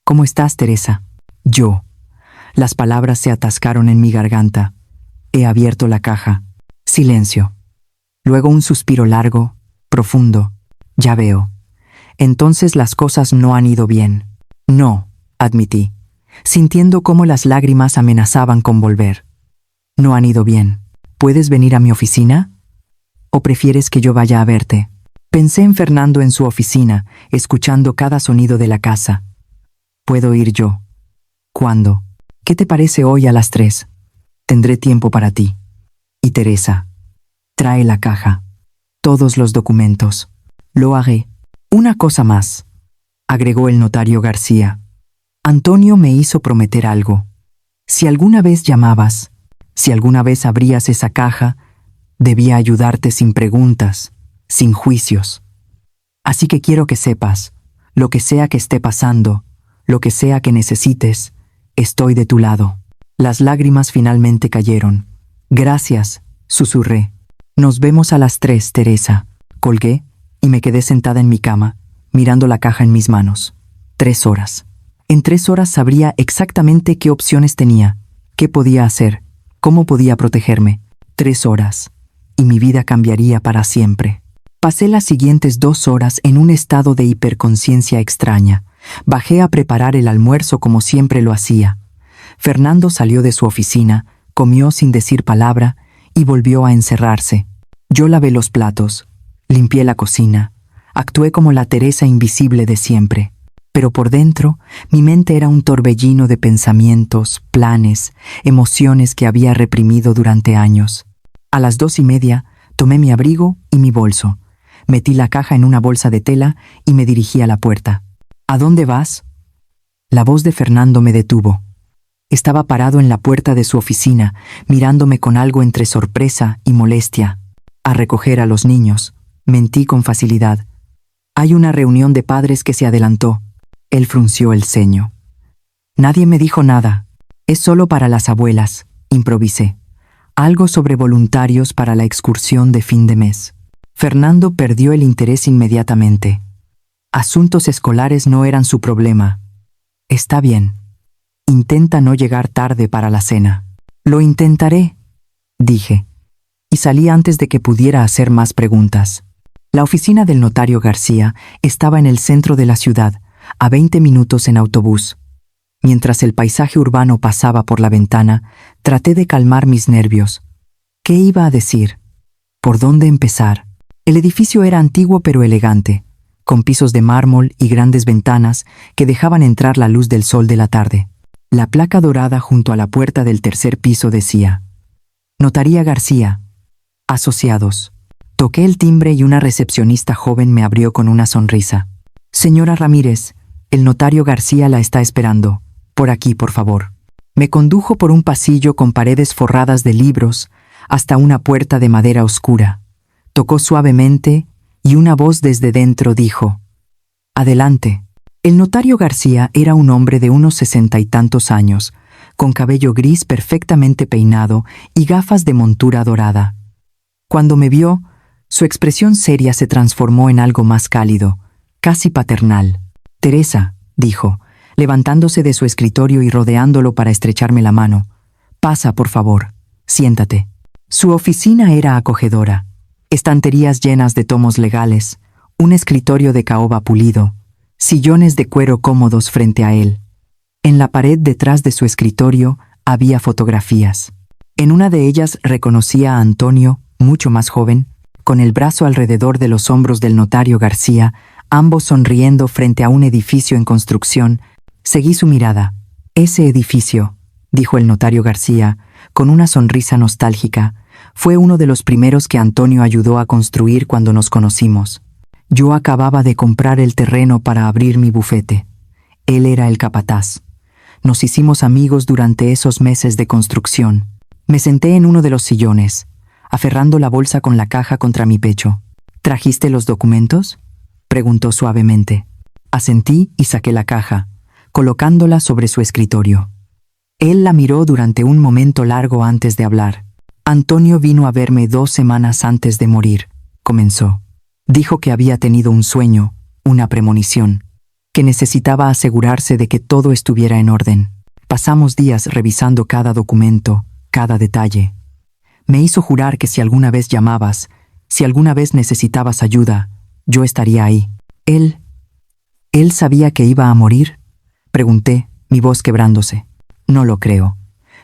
¿Cómo estás, Teresa? Las palabras se atascaron en mi garganta. He abierto la caja. Silencio. Luego un suspiro largo, profundo. Ya veo. Entonces las cosas no han ido bien. No, admití. sintiendo cómo las lágrimas amenazaban con volver. No han ido bien. ¿Puedes venir a mi oficina? ¿O prefieres que yo vaya a verte? Pensé en Fernando en su oficina, escuchando cada sonido de la casa. ¿Puedo ir yo? ¿Cuándo? ¿Qué te parece hoy a las 3? Tendré tiempo para ti. Y Teresa, trae la caja. Todos los documentos. Lo haré. Una cosa más, agregó el notario García. Antonio me hizo prometer algo. Si alguna vez llamabas, si alguna vez abrías esa caja, debía ayudarte sin preguntas, sin juicios. Así que quiero que sepas, lo que sea que esté pasando, lo que sea que necesites, estoy de tu lado. Las lágrimas finalmente cayeron. Gracias, susurré. Nos vemos a las 3, Teresa. Colgué y me quedé sentada en mi cama, mirando la caja en mis manos. 3 horas. En 3 horas sabría exactamente qué opciones tenía, qué podía hacer, cómo podía protegerme. 3 horas. Y mi vida cambiaría para siempre. Pasé las siguientes 2 horas en un estado de hiperconciencia extraña. Bajé a preparar el almuerzo como siempre lo hacía. Fernando salió de su oficina, comió sin decir palabra y volvió a encerrarse. Yo lavé los platos, limpié la cocina, actué como la Teresa invisible de siempre. Pero por dentro, mi mente era un torbellino de pensamientos, planes, emociones que había reprimido durante años. A las 2:30, tomé mi abrigo y mi bolso. Metí la caja en una bolsa de tela y me dirigí a la puerta. ¿A dónde vas? La voz de Fernando me detuvo. Estaba parado en la puerta de su oficina, mirándome con algo entre sorpresa y molestia. A recoger a los niños. Mentí con facilidad. Hay una reunión de padres que se adelantó. Él frunció el ceño. Nadie me dijo nada. Es solo para las abuelas, improvisé. Algo sobre voluntarios para la excursión de fin de mes. Fernando perdió el interés inmediatamente. Asuntos escolares no eran su problema. Está bien. Intenta no llegar tarde para la cena. Lo intentaré, dije. Y salí antes de que pudiera hacer más preguntas. La oficina del notario García estaba en el centro de la ciudad, a 20 minutos en autobús. Mientras el paisaje urbano pasaba por la ventana, traté de calmar mis nervios. ¿Qué iba a decir? ¿Por dónde empezar? El edificio era antiguo pero elegante, con pisos de mármol y grandes ventanas que dejaban entrar la luz del sol de la tarde. La placa dorada junto a la puerta del tercer piso decía: Notaría García, Asociados. Toqué el timbre y una recepcionista joven me abrió con una sonrisa. Señora Ramírez, el notario García la está esperando. Por aquí, por favor. Me condujo por un pasillo con paredes forradas de libros hasta una puerta de madera oscura. Tocó suavemente y una voz desde dentro dijo: Adelante. El notario García era un hombre de unos 60 y tantos años, con cabello gris perfectamente peinado y gafas de montura dorada. Cuando me vio, su expresión seria se transformó en algo más cálido, casi paternal. Teresa, dijo, levantándose de su escritorio y rodeándolo para estrecharme la mano. Pasa, por favor. Siéntate. Su oficina era acogedora. Estanterías llenas de tomos legales, un escritorio de caoba pulido, sillones de cuero cómodos frente a él. En la pared detrás de su escritorio había fotografías. En una de ellas reconocía a Antonio, mucho más joven, con el brazo alrededor de los hombros del notario García, ambos sonriendo frente a un edificio en construcción. Seguí su mirada. Ese edificio, dijo el notario García, con una sonrisa nostálgica, fue uno de los primeros que Antonio ayudó a construir cuando nos conocimos. Yo acababa de comprar el terreno para abrir mi bufete. Él era el capataz. Nos hicimos amigos durante esos meses de construcción. Me senté en uno de los sillones, aferrando la bolsa con la caja contra mi pecho. ¿Trajiste los documentos?, preguntó suavemente. Asentí y saqué la caja, colocándola sobre su escritorio. Él la miró durante un momento largo antes de hablar. Antonio vino a verme 2 semanas antes de morir, comenzó. Dijo que había tenido un sueño, una premonición, que necesitaba asegurarse de que todo estuviera en orden. Pasamos días revisando cada documento, cada detalle. Me hizo jurar que si alguna vez llamabas, si alguna vez necesitabas ayuda, yo estaría ahí. ¿Él sabía que iba a morir?, pregunté, mi voz quebrándose. No lo creo.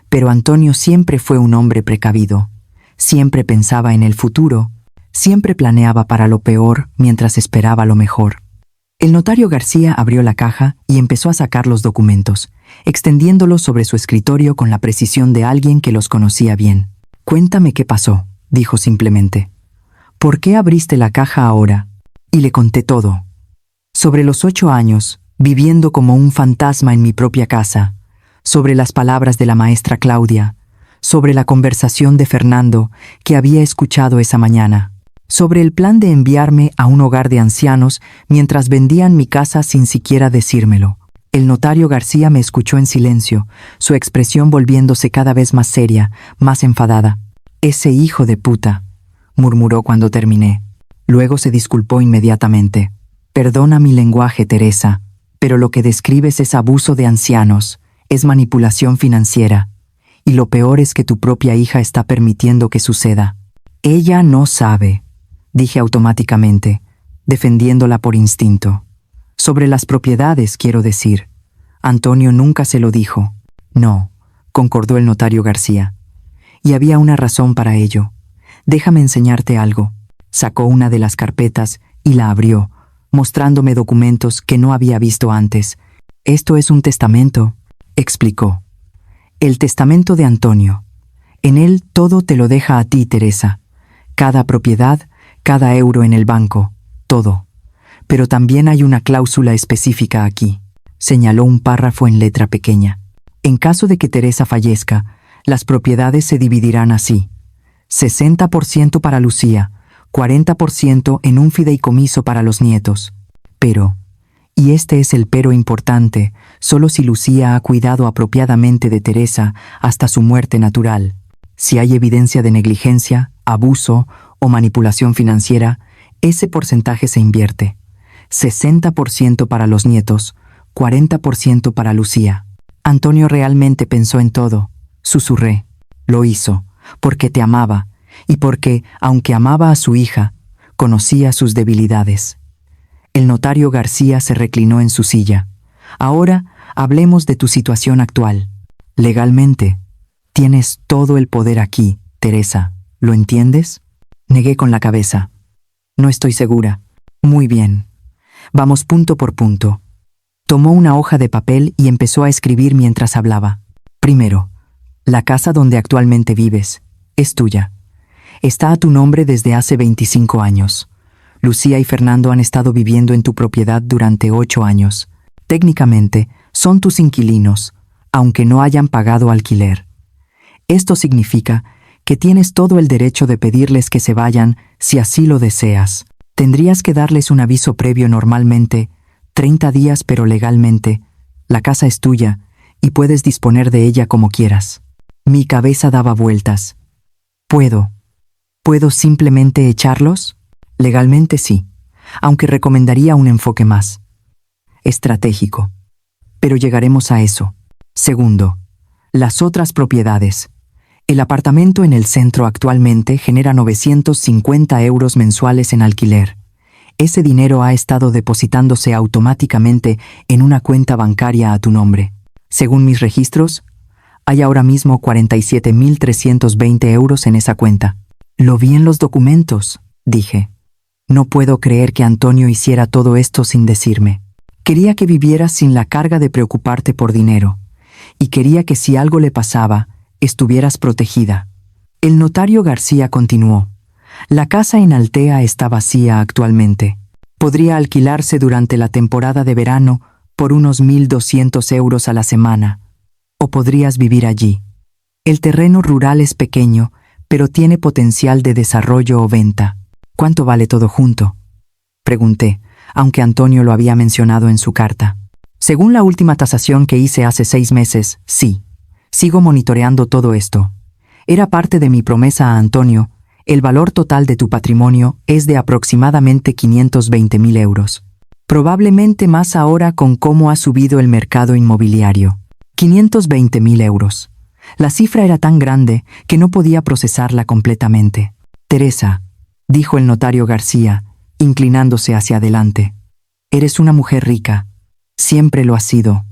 Pero Antonio siempre fue un hombre precavido. Siempre pensaba en el futuro. Siempre planeaba para lo peor mientras esperaba lo mejor. El notario García abrió la caja y empezó a sacar los documentos, extendiéndolos sobre su escritorio con la precisión de alguien que los conocía bien. «Cuéntame qué pasó», dijo simplemente. «¿Por qué abriste la caja ahora?» Y le conté todo. Sobre los 8 años, viviendo como un fantasma en mi propia casa, sobre las palabras de la maestra Claudia, sobre la conversación de Fernando que había escuchado esa mañana, sobre el plan de enviarme a un hogar de ancianos mientras vendían mi casa sin siquiera decírmelo. El notario García me escuchó en silencio, su expresión volviéndose cada vez más seria, más enfadada. «Ese hijo de puta», murmuró cuando terminé. Luego se disculpó inmediatamente. «Perdona mi lenguaje, Teresa, pero lo que describes es abuso de ancianos, es manipulación financiera. Y lo peor es que tu propia hija está permitiendo que suceda». «Ella no sabe», dije automáticamente, defendiéndola por instinto. «Sobre las propiedades, quiero decir. Antonio nunca se lo dijo». «No», concordó el notario García. «Y había una razón para ello. Déjame enseñarte algo». Sacó una de las carpetas y la abrió, mostrándome documentos que no había visto antes. «Esto es un testamento», explicó. «El testamento de Antonio. En él todo te lo deja a ti, Teresa. Cada propiedad, cada euro en el banco, todo. Pero también hay una cláusula específica aquí», señaló un párrafo en letra pequeña. «En caso de que Teresa fallezca, las propiedades se dividirán así: 60% para Lucía, 40% en un fideicomiso para los nietos. Pero, y este es el pero importante, solo si Lucía ha cuidado apropiadamente de Teresa hasta su muerte natural. Si hay evidencia de negligencia, abuso o manipulación financiera, ese porcentaje se invierte. 60% para los nietos, 40% para Lucía». Antonio realmente pensó en todo. Susurré. «Lo hizo, porque te amaba, y porque, aunque amaba a su hija, conocía sus debilidades». El notario García se reclinó en su silla. «Ahora hablemos de tu situación actual. Legalmente, tienes todo el poder aquí, Teresa. ¿Lo entiendes?» Negué con la cabeza. «No estoy segura». «Muy bien. Vamos punto por punto». Tomó una hoja de papel y empezó a escribir mientras hablaba. «Primero, la casa donde actualmente vives es tuya. Está a tu nombre desde hace 25 años. Lucía y Fernando han estado viviendo en tu propiedad durante 8 años. Técnicamente, son tus inquilinos, aunque no hayan pagado alquiler. Esto significa que tienes todo el derecho de pedirles que se vayan si así lo deseas. Tendrías que darles un aviso previo normalmente, 30 días, pero legalmente, la casa es tuya y puedes disponer de ella como quieras». Mi cabeza daba vueltas. ¿Puedo simplemente echarlos? Legalmente sí, aunque recomendaría un enfoque más estratégico. Pero llegaremos a eso. Segundo, las otras propiedades. El apartamento en el centro actualmente genera 950 euros mensuales en alquiler. Ese dinero ha estado depositándose automáticamente en una cuenta bancaria a tu nombre. Según mis registros, hay ahora mismo 47.320 euros en esa cuenta. «Lo vi en los documentos», dije. «No puedo creer que Antonio hiciera todo esto sin decirme. Quería que vivieras sin la carga de preocuparte por dinero, y quería que si algo le pasaba, estuvieras protegida». El notario García continuó. «La casa en Altea está vacía actualmente. Podría alquilarse durante la temporada de verano por unos 1.200 euros a la semana, o podrías vivir allí. El terreno rural es pequeño, pero tiene potencial de desarrollo o venta». «¿Cuánto vale todo junto?», pregunté, aunque Antonio lo había mencionado en su carta. «Según la última tasación que hice hace 6 meses, sí. Sigo monitoreando todo esto. Era parte de mi promesa a Antonio. El valor total de tu patrimonio es de aproximadamente 520.000 euros. Probablemente más ahora con cómo ha subido el mercado inmobiliario. 520.000 euros. La cifra era tan grande que no podía procesarla completamente. «Teresa», dijo el notario García, inclinándose hacia adelante, «eres una mujer rica. Siempre lo has sido.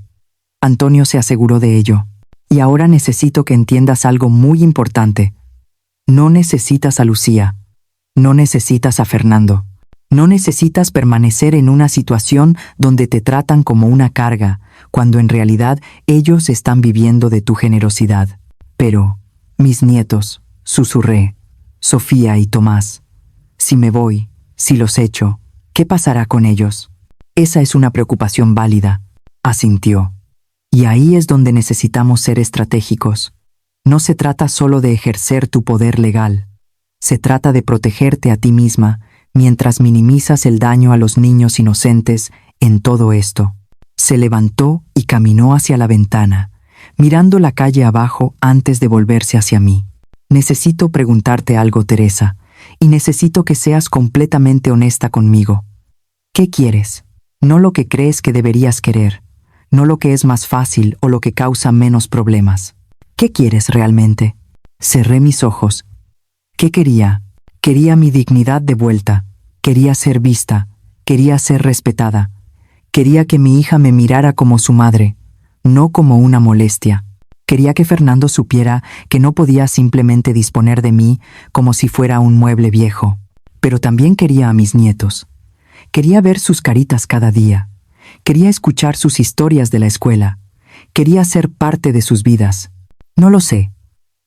Antonio se aseguró de ello. Y ahora necesito que entiendas algo muy importante. No necesitas a Lucía. No necesitas a Fernando. No necesitas permanecer en una situación donde te tratan como una carga, cuando en realidad ellos están viviendo de tu generosidad. Pero, mis nietos, susurré, Sofía y Tomás, si me voy, si los echo, ¿qué pasará con ellos? Esa es una preocupación válida, asintió. Y ahí es donde necesitamos ser estratégicos. No se trata solo de ejercer tu poder legal. Se trata de protegerte a ti misma mientras minimizas el daño a los niños inocentes en todo esto. Se levantó y caminó hacia la ventana, mirando la calle abajo antes de volverse hacia mí. Necesito preguntarte algo, Teresa, y necesito que seas completamente honesta conmigo. ¿Qué quieres? No lo que crees que deberías querer, no lo que es más fácil o lo que causa menos problemas. ¿Qué quieres realmente? Cerré mis ojos. ¿Qué quería? Quería mi dignidad de vuelta, quería ser vista, quería ser respetada, quería que mi hija me mirara como su madre, no como una molestia. Quería que Fernando supiera que no podía simplemente disponer de mí como si fuera un mueble viejo. Pero también quería a mis nietos. Quería ver sus caritas cada día. Quería escuchar sus historias de la escuela. Quería ser parte de sus vidas. No lo sé,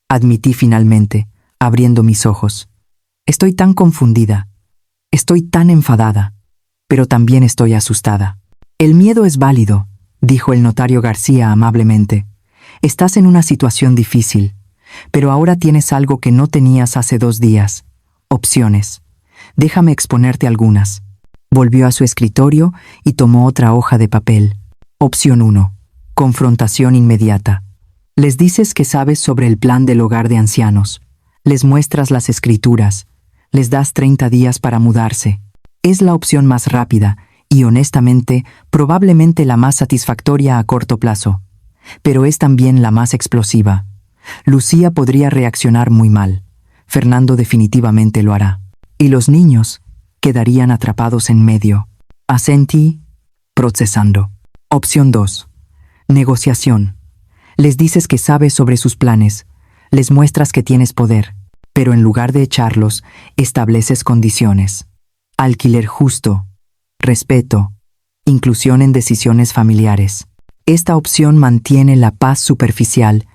admití finalmente, abriendo mis ojos. Estoy tan confundida. Estoy tan enfadada. Pero también estoy asustada. El miedo es válido, dijo el notario García amablemente. Estás en una situación difícil, pero ahora tienes algo que no tenías hace 2 días. Opciones. Déjame exponerte algunas. Volvió a su escritorio y tomó otra hoja de papel. Opción 1. Confrontación inmediata. Les dices que sabes sobre el plan del hogar de ancianos. Les muestras las escrituras. Les das 30 días para mudarse. Es la opción más rápida y, honestamente, probablemente la más satisfactoria a corto plazo. Pero es también la más explosiva. Lucía podría reaccionar muy mal. Fernando definitivamente lo hará. Y los niños quedarían atrapados en medio. Asentí, procesando. Opción 2. Negociación. Les dices que sabes sobre sus planes. Les muestras que tienes poder. Pero en lugar de echarlos, estableces condiciones. Alquiler justo. Respeto. Inclusión en decisiones familiares. Esta opción mantiene la paz superficial,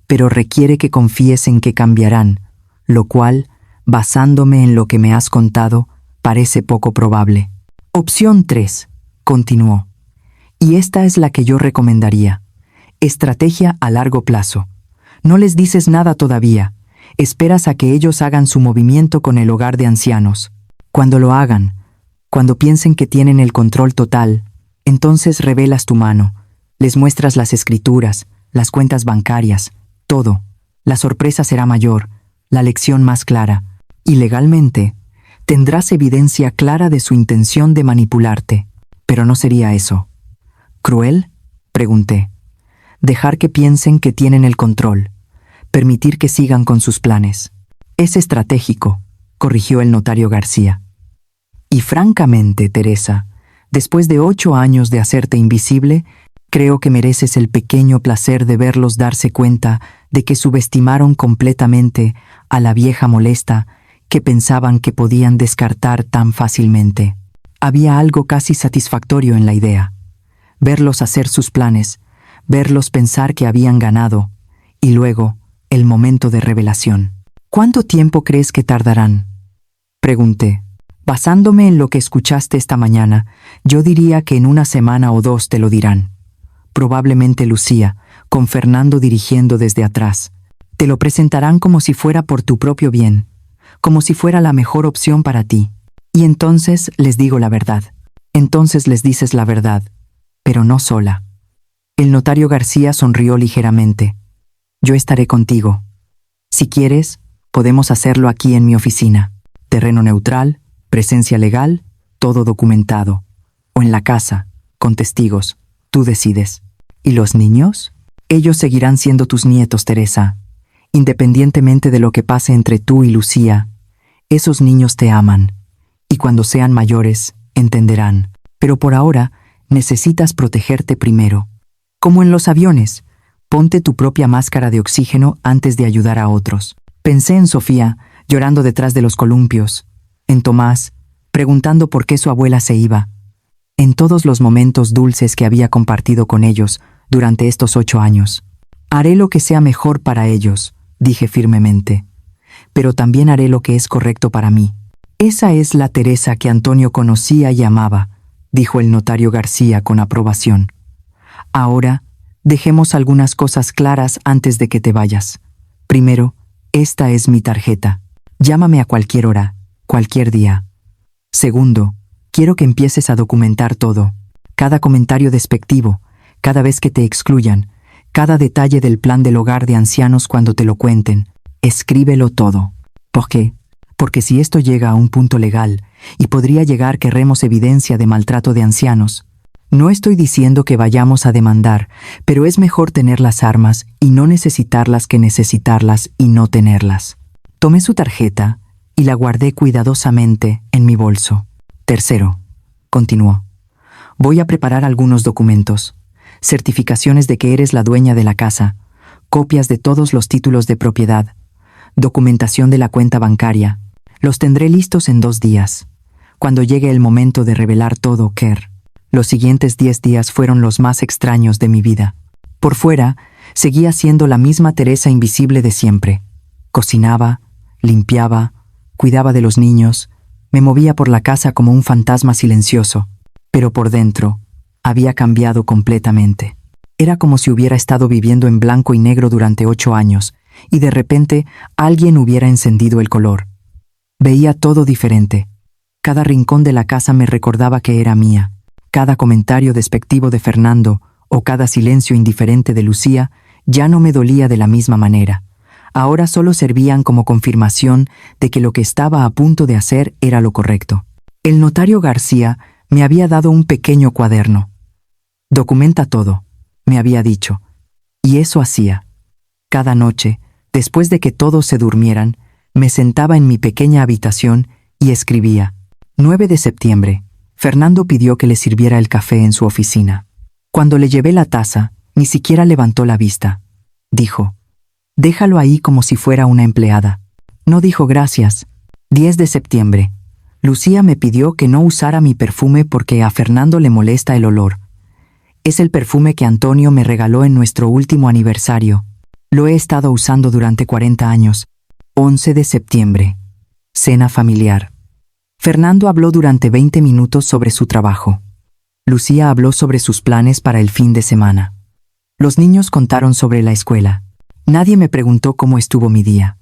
pero requiere que confíes en que cambiarán, lo cual, basándome en lo que me has contado, parece poco probable. Opción 3, continuó. Y esta es la que yo recomendaría. Estrategia a largo plazo. No les dices nada todavía. Esperas a que ellos hagan su movimiento con el hogar de ancianos. Cuando lo hagan, cuando piensen que tienen el control total, entonces revelas tu mano. Les muestras las escrituras, las cuentas bancarias, todo. La sorpresa será mayor, la lección más clara. Y legalmente, tendrás evidencia clara de su intención de manipularte. Pero no sería eso. ¿Cruel? Pregunté. Dejar que piensen que tienen el control. Permitir que sigan con sus planes. Es estratégico, corrigió el notario García. Y francamente, Teresa, después de 8 años de hacerte invisible, creo que mereces el pequeño placer de verlos darse cuenta de que subestimaron completamente a la vieja molesta que pensaban que podían descartar tan fácilmente. Había algo casi satisfactorio en la idea. Verlos hacer sus planes, verlos pensar que habían ganado, y luego, el momento de revelación. ¿Cuánto tiempo crees que tardarán? Pregunté. Basándome en lo que escuchaste esta mañana, yo diría que en 1 semana o 2 te lo dirán. Probablemente Lucía, con Fernando dirigiendo desde atrás. Te lo presentarán como si fuera por tu propio bien, como si fuera la mejor opción para ti. Y entonces les digo la verdad. Entonces les dices la verdad, pero no sola. El notario García sonrió ligeramente. Yo estaré contigo. Si quieres, podemos hacerlo aquí en mi oficina. Terreno neutral, presencia legal, todo documentado. O en la casa, con testigos. Tú decides. ¿Y los niños? Ellos seguirán siendo tus nietos, Teresa. Independientemente de lo que pase entre tú y Lucía, esos niños te aman. Y cuando sean mayores, entenderán. Pero por ahora, necesitas protegerte primero. Como en los aviones, ponte tu propia máscara de oxígeno antes de ayudar a otros. Pensé en Sofía, llorando detrás de los columpios, en Tomás, preguntando por qué su abuela se iba, en todos los momentos dulces que había compartido con ellos durante estos 8 años. Haré lo que sea mejor para ellos, dije firmemente, pero también haré lo que es correcto para mí. Esa es la Teresa que Antonio conocía y amaba, dijo el notario García con aprobación. Ahora, dejemos algunas cosas claras antes de que te vayas. Primero, esta es mi tarjeta. Llámame a cualquier hora, cualquier día. Segundo, quiero que empieces a documentar todo. Cada comentario despectivo, cada vez que te excluyan, cada detalle del plan del hogar de ancianos cuando te lo cuenten. Escríbelo todo. ¿Por qué? Porque si esto llega a un punto legal, y podría llegar, querremos evidencia de maltrato de ancianos. No estoy diciendo que vayamos a demandar, pero es mejor tener las armas y no necesitarlas que necesitarlas y no tenerlas. Tomé su tarjeta y la guardé cuidadosamente en mi bolso. Tercero, continuó, voy a preparar algunos documentos, certificaciones de que eres la dueña de la casa, copias de todos los títulos de propiedad, documentación de la cuenta bancaria. Los tendré listos en 2 días. Cuando llegue el momento de revelar todo, Kerr. Los siguientes 10 días fueron los más extraños de mi vida. Por fuera, seguía siendo la misma Teresa invisible de siempre. Cocinaba, limpiaba, cuidaba de los niños, me movía por la casa como un fantasma silencioso, pero por dentro había cambiado completamente. Era como si hubiera estado viviendo en blanco y negro durante 8 años, y de repente alguien hubiera encendido el color. Veía todo diferente. Cada rincón de la casa me recordaba que era mía. Cada comentario despectivo de Fernando o cada silencio indiferente de Lucía ya no me dolía de la misma manera. Ahora solo servían como confirmación de que lo que estaba a punto de hacer era lo correcto. El notario García me había dado un pequeño cuaderno. Documenta todo, me había dicho. Y eso hacía. Cada noche, después de que todos se durmieran, me sentaba en mi pequeña habitación y escribía. 9 de septiembre. Fernando pidió que le sirviera el café en su oficina. Cuando le llevé la taza, ni siquiera levantó la vista. Dijo, déjalo ahí como si fuera una empleada. No dijo gracias. 10 de septiembre. Lucía me pidió que no usara mi perfume porque a Fernando le molesta el olor. Es el perfume que Antonio me regaló en nuestro último aniversario. Lo he estado usando durante 40 años. 11 de septiembre. Cena familiar. Fernando habló durante 20 minutos sobre su trabajo. Lucía habló sobre sus planes para el fin de semana. Los niños contaron sobre la escuela. Nadie me preguntó cómo estuvo mi día.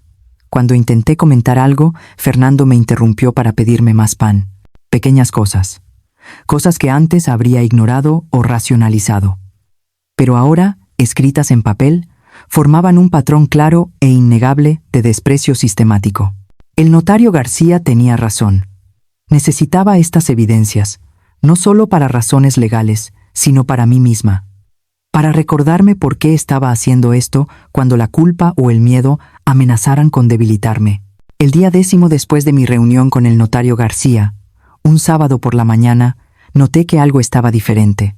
Cuando intenté comentar algo, Fernando me interrumpió para pedirme más pan. Pequeñas cosas. Cosas que antes habría ignorado o racionalizado. Pero ahora, escritas en papel, formaban un patrón claro e innegable de desprecio sistemático. El notario García tenía razón. Necesitaba estas evidencias, no solo para razones legales, sino para mí misma. Para recordarme por qué estaba haciendo esto cuando la culpa o el miedo amenazaran con debilitarme. El día 10 después de mi reunión con el notario García, un sábado por la mañana, noté que algo estaba diferente.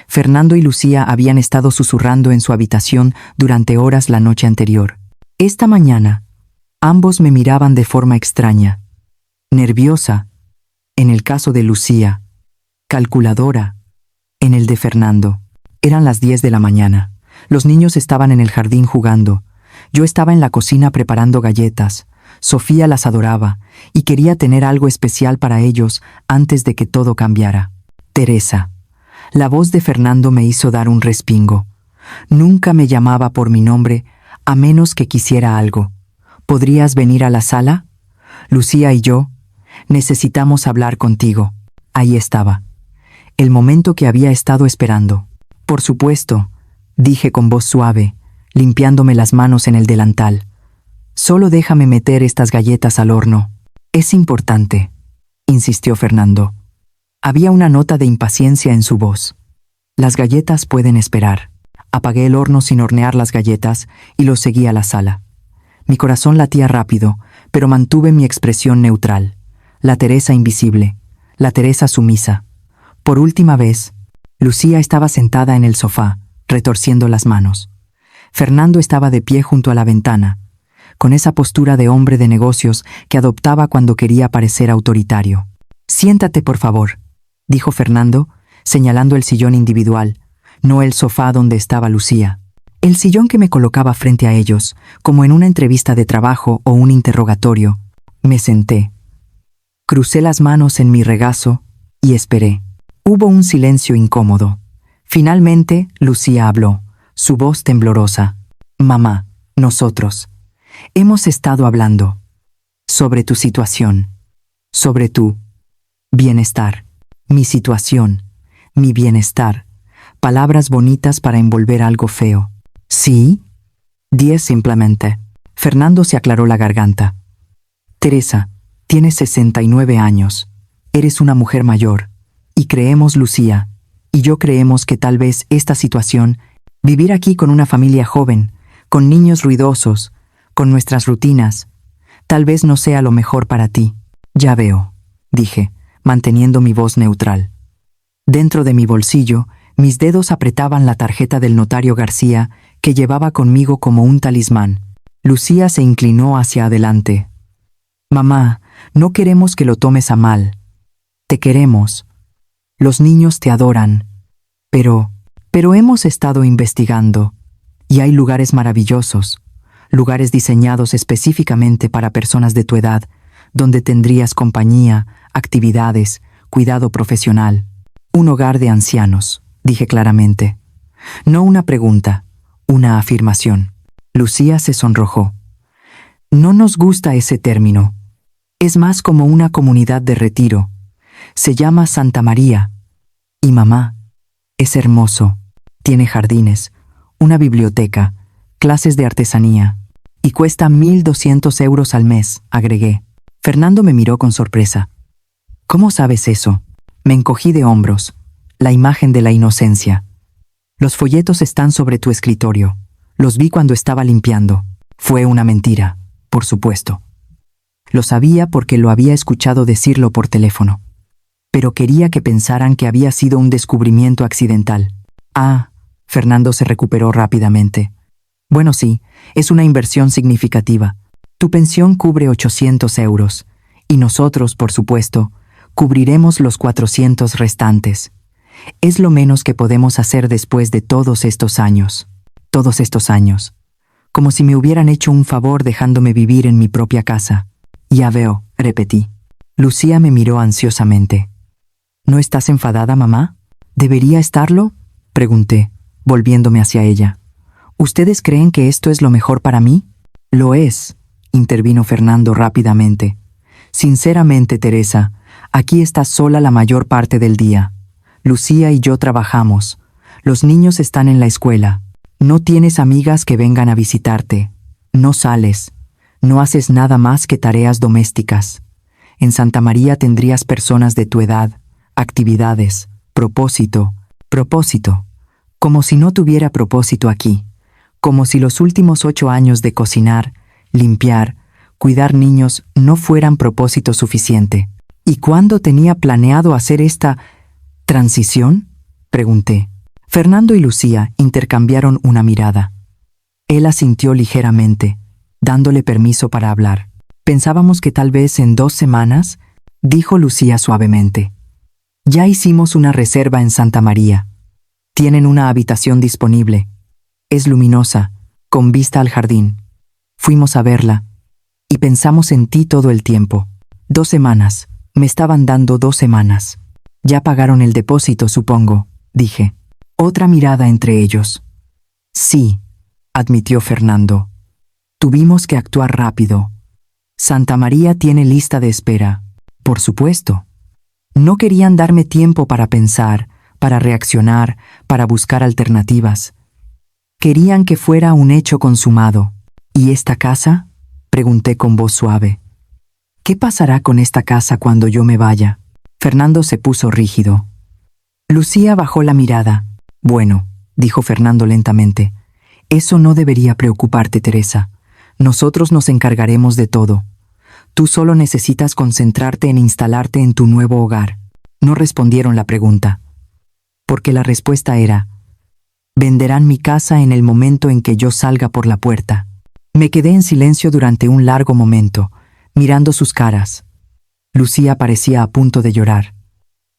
Fernando y Lucía habían estado susurrando en su habitación durante horas la noche anterior. Esta mañana, ambos me miraban de forma extraña, nerviosa, en el caso de Lucía, calculadora, en el de Fernando. Eran las 10 de la mañana. Los niños estaban en el jardín jugando. Yo estaba en la cocina preparando galletas. Sofía las adoraba y quería tener algo especial para ellos antes de que todo cambiara. Teresa. La voz de Fernando me hizo dar un respingo. Nunca me llamaba por mi nombre, a menos que quisiera algo. ¿Podrías venir a la sala? Lucía y yo necesitamos hablar contigo. Ahí estaba. El momento que había estado esperando. Por supuesto, dije con voz suave, limpiándome las manos en el delantal. Solo déjame meter estas galletas al horno. Es importante, insistió Fernando. Había una nota de impaciencia en su voz. Las galletas pueden esperar. Apagué el horno sin hornear las galletas y los seguí a la sala. Mi corazón latía rápido, pero mantuve mi expresión neutral. La Teresa invisible, la Teresa sumisa. Por última vez, Lucía estaba sentada en el sofá, retorciendo las manos. Fernando estaba de pie junto a la ventana, con esa postura de hombre de negocios que adoptaba cuando quería parecer autoritario. «Siéntate, por favor», dijo Fernando, señalando el sillón individual, no el sofá donde estaba Lucía. El sillón que me colocaba frente a ellos, como en una entrevista de trabajo o un interrogatorio. Me senté. Crucé las manos en mi regazo y esperé. Hubo un silencio incómodo. Finalmente, Lucía habló, su voz temblorosa. «Mamá, nosotros hemos estado hablando sobre tu situación, sobre tu bienestar, mi situación, mi bienestar». Palabras bonitas para envolver algo feo. ¿Sí? 10 simplemente. Fernando se aclaró la garganta. «Teresa, tienes 69 años. Eres una mujer mayor. Y creemos, Lucía, y yo creemos que tal vez esta situación, vivir aquí con una familia joven, con niños ruidosos, con nuestras rutinas, tal vez no sea lo mejor para ti». «Ya veo», dije, manteniendo mi voz neutral. Dentro de mi bolsillo, mis dedos apretaban la tarjeta del notario García que llevaba conmigo como un talismán. Lucía se inclinó hacia adelante. «Mamá, no queremos que lo tomes a mal. Te queremos. Los niños te adoran. Pero hemos estado investigando. Y hay lugares maravillosos, lugares diseñados específicamente para personas de tu edad, donde tendrías compañía, actividades, cuidado profesional. Un hogar de ancianos», dije claramente. No una pregunta, una afirmación. Lucía se sonrojó. «No nos gusta ese término. Es más como una comunidad de retiro. Se llama Santa María. Y mamá, es hermoso. Tiene jardines, una biblioteca, clases de artesanía. Y cuesta 1.200 euros al mes», agregué. Fernando me miró con sorpresa. «¿Cómo sabes eso?» Me encogí de hombros. La imagen de la inocencia. «Los folletos están sobre tu escritorio. Los vi cuando estaba limpiando». Fue una mentira, por supuesto. Lo sabía porque lo había escuchado decirlo por teléfono. Pero quería que pensaran que había sido un descubrimiento accidental. «Ah», Fernando se recuperó rápidamente. «Bueno, sí, es una inversión significativa. Tu pensión cubre 800 euros. Y nosotros, por supuesto, cubriremos los 400 restantes. Es lo menos que podemos hacer después de todos estos años. Todos estos años. Como si me hubieran hecho un favor dejándome vivir en mi propia casa». «Ya veo», repetí. Lucía me miró ansiosamente. «¿No estás enfadada, mamá?» «¿Debería estarlo?», pregunté, volviéndome hacia ella. «¿Ustedes creen que esto es lo mejor para mí?» «Lo es», intervino Fernando rápidamente. «Sinceramente, Teresa, aquí estás sola la mayor parte del día. Lucía y yo trabajamos. Los niños están en la escuela. No tienes amigas que vengan a visitarte. No sales. No haces nada más que tareas domésticas. En Santa María tendrías personas de tu edad, actividades, propósito. Como si no tuviera propósito aquí. Como si los últimos 8 años de cocinar, limpiar, cuidar niños no fueran propósito suficiente. ¿Y cuándo tenía planeado hacer esta transición?», pregunté. Fernando y Lucía intercambiaron una mirada. Él asintió ligeramente, dándole permiso para hablar. «Pensábamos que tal vez en 2 semanas», dijo Lucía suavemente. «Ya hicimos una reserva en Santa María. Tienen una habitación disponible. Es luminosa, con vista al jardín. Fuimos a verla, y pensamos en ti todo el tiempo. 2 semanas, me estaban dando 2 semanas. Ya pagaron el depósito, supongo», dije. Otra mirada entre ellos. «Sí», admitió Fernando. «Tuvimos que actuar rápido. Santa María tiene lista de espera, por supuesto. No querían darme tiempo para pensar, para reaccionar, para buscar alternativas. Querían que fuera un hecho consumado. ¿Y esta casa?», pregunté con voz suave. «¿Qué pasará con esta casa cuando yo me vaya?». Fernando se puso rígido. Lucía bajó la mirada. «Bueno», dijo Fernando lentamente, «eso no debería preocuparte, Teresa. Nosotros nos encargaremos de todo. Tú solo necesitas concentrarte en instalarte en tu nuevo hogar». No respondieron la pregunta, porque la respuesta era: Venderán mi casa en el momento en que yo salga por la puerta. Me quedé en silencio durante un largo momento, mirando sus caras. Lucía parecía a punto de llorar.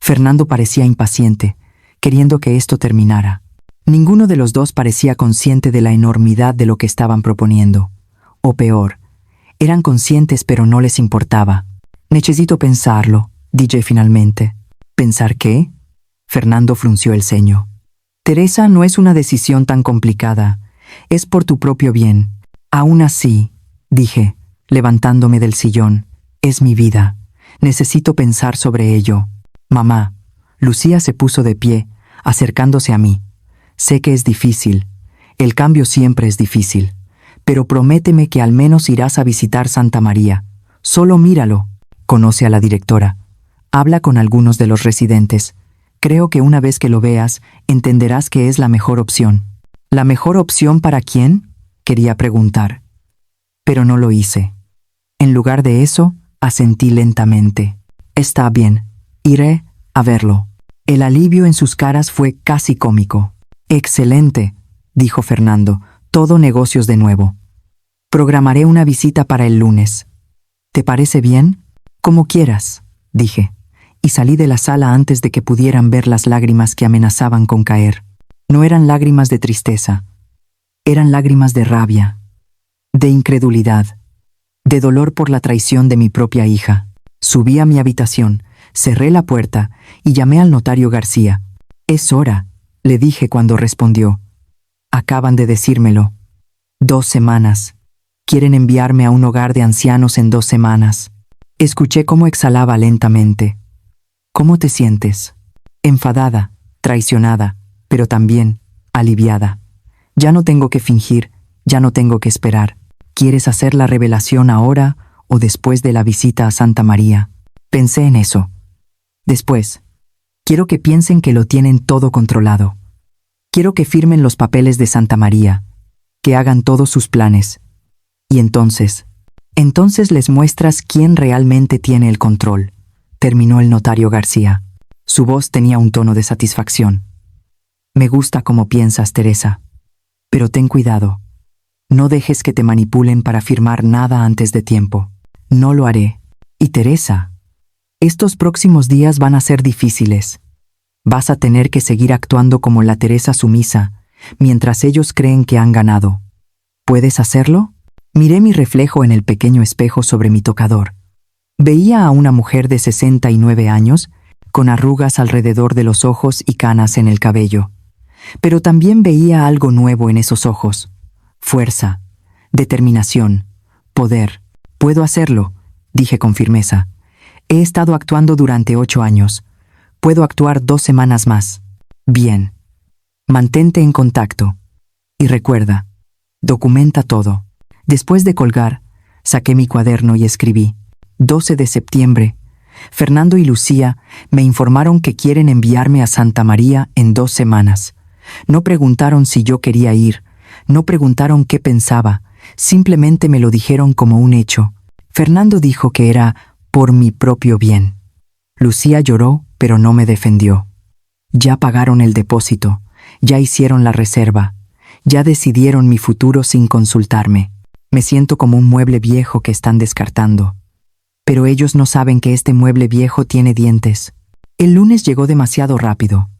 Fernando parecía impaciente, queriendo que esto terminara. Ninguno de los dos parecía consciente de la enormidad de lo que estaban proponiendo. O peor, eran conscientes pero no les importaba. Necesito pensarlo, dije finalmente. ¿Pensar qué? Fernando frunció el ceño. Teresa, no es una decisión tan complicada. Es por tu propio bien. Aún así, dije, levantándome del sillón, es mi vida. Necesito pensar sobre ello. Mamá. Lucía se puso de pie, acercándose a mí. Sé que es difícil. El cambio siempre es difícil. Pero prométeme que al menos irás a visitar Santa María. Solo míralo. Conoce a la directora. Habla con algunos de los residentes. Creo que una vez que lo veas, entenderás que es la mejor opción. ¿La mejor opción para quién? Quería preguntar. Pero no lo hice. En lugar de eso, asentí lentamente. Está bien. Iré a verlo. El alivio en sus caras fue casi cómico. Excelente, dijo Fernando. Todo negocios de nuevo. Programaré una visita para el lunes. ¿Te parece bien? Como quieras, dije, y salí de la sala antes de que pudieran ver las lágrimas que amenazaban con caer. No eran lágrimas de tristeza. Eran lágrimas de rabia, de incredulidad, de dolor por la traición de mi propia hija. Subí a mi habitación, cerré la puerta y llamé al notario García. Es hora, le dije cuando respondió. Acaban de decírmelo. 2 semanas. Quieren enviarme a un hogar de ancianos en 2 semanas. Escuché cómo exhalaba lentamente. ¿Cómo te sientes? Enfadada, traicionada, pero también aliviada. Ya no tengo que fingir, ya no tengo que esperar. ¿Quieres hacer la revelación ahora o después de la visita a Santa María? Pensé en eso. Después. Quiero que piensen que lo tienen todo controlado. Quiero que firmen los papeles de Santa María, que hagan todos sus planes. Y entonces les muestras quién realmente tiene el control, terminó el notario García. Su voz tenía un tono de satisfacción. Me gusta cómo piensas, Teresa. Pero ten cuidado. No dejes que te manipulen para firmar nada antes de tiempo. No lo haré. Y Teresa, estos próximos días van a ser difíciles. Vas a tener que seguir actuando como la Teresa sumisa, mientras ellos creen que han ganado. ¿Puedes hacerlo? Miré mi reflejo en el pequeño espejo sobre mi tocador. Veía a una mujer de 69 años, con arrugas alrededor de los ojos y canas en el cabello. Pero también veía algo nuevo en esos ojos. Fuerza, determinación, poder. Puedo hacerlo, dije con firmeza. He estado actuando durante 8 años. Puedo actuar 2 semanas más. Bien. Mantente en contacto. Y recuerda, documenta todo. Después de colgar, saqué mi cuaderno y escribí. 12 de septiembre. Fernando y Lucía me informaron que quieren enviarme a Santa María en 2 semanas. No preguntaron si yo quería ir, no preguntaron qué pensaba, simplemente me lo dijeron como un hecho. Fernando dijo que era por mi propio bien. Lucía lloró, pero no me defendió. Ya pagaron el depósito, ya hicieron la reserva, ya decidieron mi futuro sin consultarme. Me siento como un mueble viejo que están descartando. Pero ellos no saben que este mueble viejo tiene dientes. El lunes llegó demasiado rápido.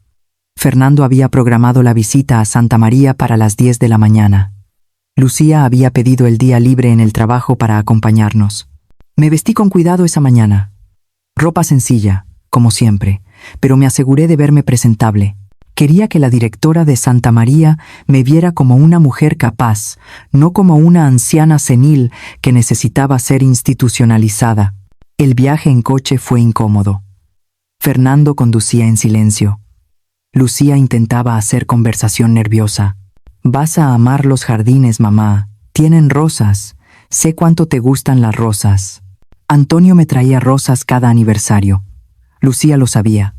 Fernando había programado la visita a Santa María para las 10 de la mañana. Lucía había pedido el día libre en el trabajo para acompañarnos. Me vestí con cuidado esa mañana. Ropa sencilla, como siempre, pero me aseguré de verme presentable. Quería que la directora de Santa María me viera como una mujer capaz, no como una anciana senil que necesitaba ser institucionalizada. El viaje en coche fue incómodo. Fernando conducía en silencio. Lucía intentaba hacer conversación nerviosa. Vas a amar los jardines, mamá. Tienen rosas. Sé cuánto te gustan las rosas. Antonio me traía rosas cada aniversario. Lucía lo sabía.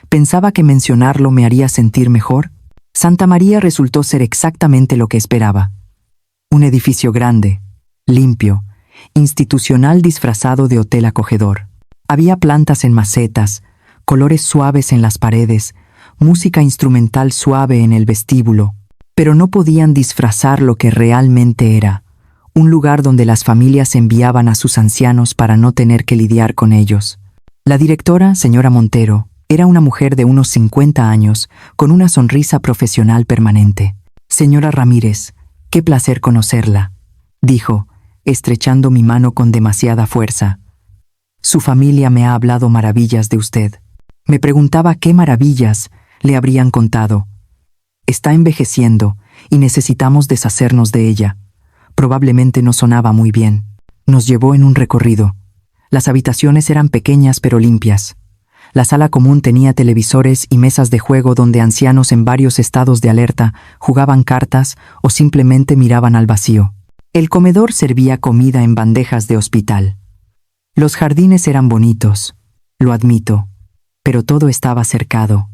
Pensaba que mencionarlo me haría sentir mejor. Santa María resultó ser exactamente lo que esperaba. Un edificio grande, limpio, institucional disfrazado de hotel acogedor. Había plantas en macetas, colores suaves en las paredes, música instrumental suave en el vestíbulo, pero no podían disfrazar lo que realmente era, un lugar donde las familias enviaban a sus ancianos para no tener que lidiar con ellos. La directora, señora Montero, era una mujer de unos 50 años, con una sonrisa profesional permanente. «Señora Ramírez, qué placer conocerla», dijo, estrechando mi mano con demasiada fuerza. «Su familia me ha hablado maravillas de usted». Me preguntaba qué maravillas le habrían contado. «Está envejeciendo y necesitamos deshacernos de ella». Probablemente no sonaba muy bien. Nos llevó en un recorrido. Las habitaciones eran pequeñas pero limpias. La sala común tenía televisores y mesas de juego donde ancianos en varios estados de alerta jugaban cartas o simplemente miraban al vacío. El comedor servía comida en bandejas de hospital. Los jardines eran bonitos, lo admito, pero todo estaba cercado,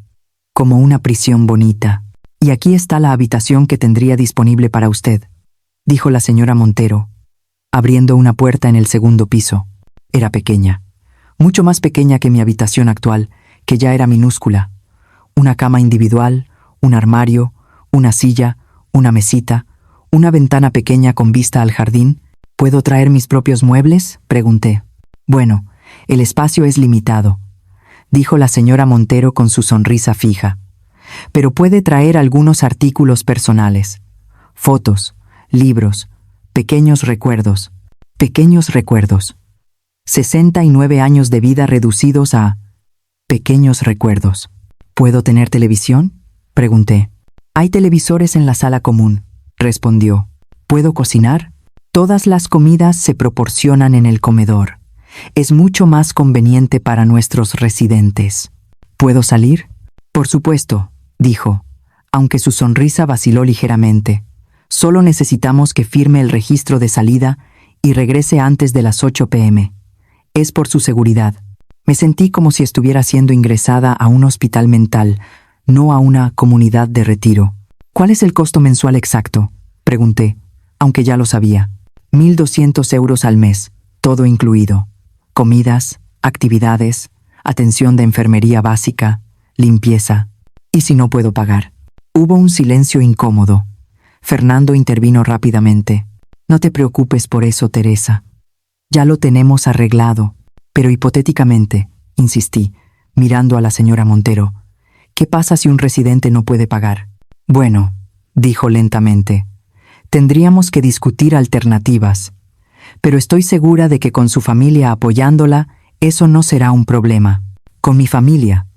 como una prisión bonita. «Y aquí está la habitación que tendría disponible para usted», dijo la señora Montero, abriendo una puerta en el segundo piso. Era pequeña, mucho más pequeña que mi habitación actual, que ya era minúscula. Una cama individual, un armario, una silla, una mesita, una ventana pequeña con vista al jardín. «¿Puedo traer mis propios muebles?», pregunté. «Bueno, el espacio es limitado», dijo la señora Montero con su sonrisa fija. «Pero puede traer algunos artículos personales. Fotos, libros, pequeños recuerdos. 69 años de vida reducidos a pequeños recuerdos». «¿Puedo tener televisión?», pregunté. «Hay televisores en la sala común», respondió. «¿Puedo cocinar?». «Todas las comidas se proporcionan en el comedor. Es mucho más conveniente para nuestros residentes». «¿Puedo salir?». «Por supuesto», dijo, aunque su sonrisa vaciló ligeramente. «Solo necesitamos que firme el registro de salida y regrese antes de las 8 p.m. Es por su seguridad». Me sentí como si estuviera siendo ingresada a un hospital mental, no a una comunidad de retiro. «¿Cuál es el costo mensual exacto?», pregunté, aunque ya lo sabía. 1.200 euros al mes, todo incluido. Comidas, actividades, atención de enfermería básica, limpieza. «¿Y si no puedo pagar?». Hubo un silencio incómodo. Fernando intervino rápidamente. «No te preocupes por eso, Teresa. Ya lo tenemos arreglado». «Pero hipotéticamente», insistí, mirando a la señora Montero, «¿qué pasa si un residente no puede pagar?». «Bueno», dijo lentamente, «tendríamos que discutir alternativas. Pero estoy segura de que con su familia apoyándola, eso no será un problema». «¿Con mi familia?».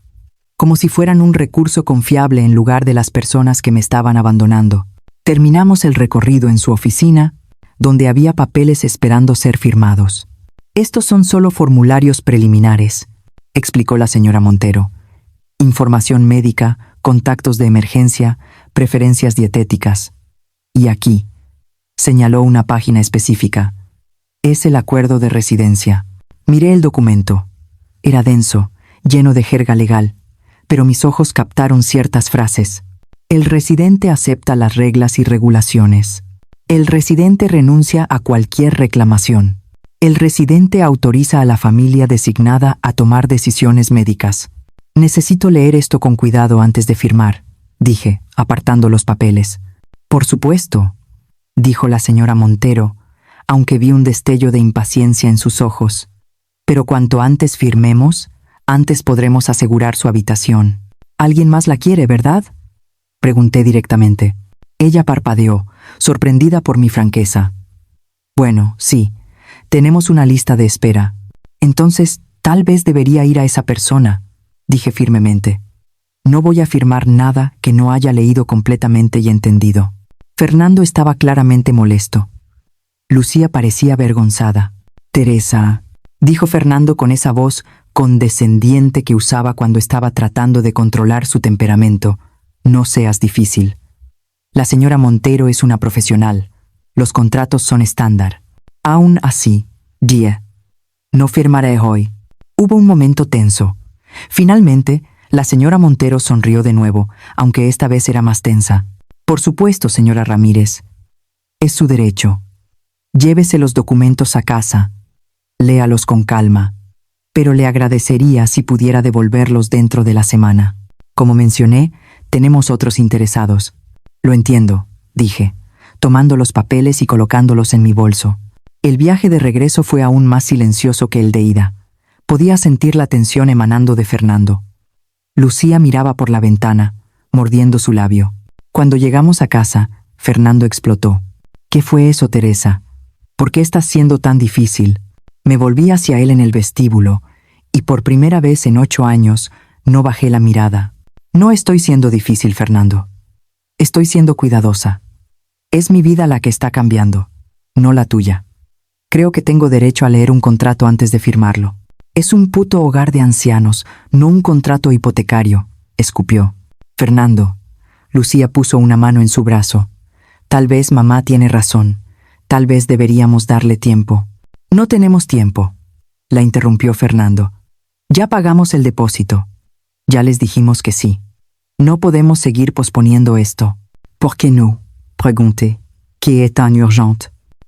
Como si fueran un recurso confiable en lugar de las personas que me estaban abandonando. Terminamos el recorrido en su oficina, donde había papeles esperando ser firmados. «Estos son solo formularios preliminares», explicó la señora Montero. «Información médica, contactos de emergencia, preferencias dietéticas. Y aquí», señaló una página específica, «es el acuerdo de residencia». Miré el documento. Era denso, lleno de jerga legal, pero mis ojos captaron ciertas frases. «El residente acepta las reglas y regulaciones. El residente renuncia a cualquier reclamación. El residente autoriza a la familia designada a tomar decisiones médicas». «Necesito leer esto con cuidado antes de firmar», dije, apartando los papeles. «Por supuesto», dijo la señora Montero, aunque vi un destello de impaciencia en sus ojos. «Pero cuanto antes firmemos, antes podremos asegurar su habitación». «¿Alguien más la quiere, verdad?», pregunté directamente. Ella parpadeó, sorprendida por mi franqueza. «Bueno, sí. Tenemos una lista de espera. Entonces, tal vez debería ir a esa persona», dije firmemente. «No voy a firmar nada que no haya leído completamente y entendido». Fernando estaba claramente molesto. Lucía parecía avergonzada. «Teresa», dijo Fernando con esa voz condescendiente que usaba cuando estaba tratando de controlar su temperamento, «no seas difícil. La señora Montero es una profesional. Los contratos son estándar. Aún así, no firmaré hoy». Hubo un momento tenso. Finalmente, la señora Montero sonrió de nuevo, aunque esta vez era más tensa. «Por supuesto, señora Ramírez. Es su derecho. Llévese los documentos a casa. Léalos con calma. Pero le agradecería si pudiera devolverlos dentro de la semana. Como mencioné, tenemos otros interesados. Lo entiendo, dije, tomando los papeles y colocándolos en mi bolso. El viaje de regreso fue aún más silencioso que el de ida. Podía sentir la tensión emanando de Fernando. Lucía miraba por la ventana, mordiendo su labio. Cuando llegamos a casa, Fernando explotó. ¿Qué fue eso, Teresa? ¿Por qué estás siendo tan difícil? Me volví hacia él en el vestíbulo, y por primera vez en 8 años no bajé la mirada. No estoy siendo difícil, Fernando. Estoy siendo cuidadosa. Es mi vida la que está cambiando, no la tuya. Creo que tengo derecho a leer un contrato antes de firmarlo. Es un puto hogar de ancianos, no un contrato hipotecario, escupió. Fernando. Lucía puso una mano en su brazo. Tal vez mamá tiene razón. Tal vez deberíamos darle tiempo. No tenemos tiempo, la interrumpió Fernando. Ya pagamos el depósito. Ya les dijimos que sí. No podemos seguir posponiendo esto. ¿Por qué no? Pregunté. ¿Qué es tan urgente?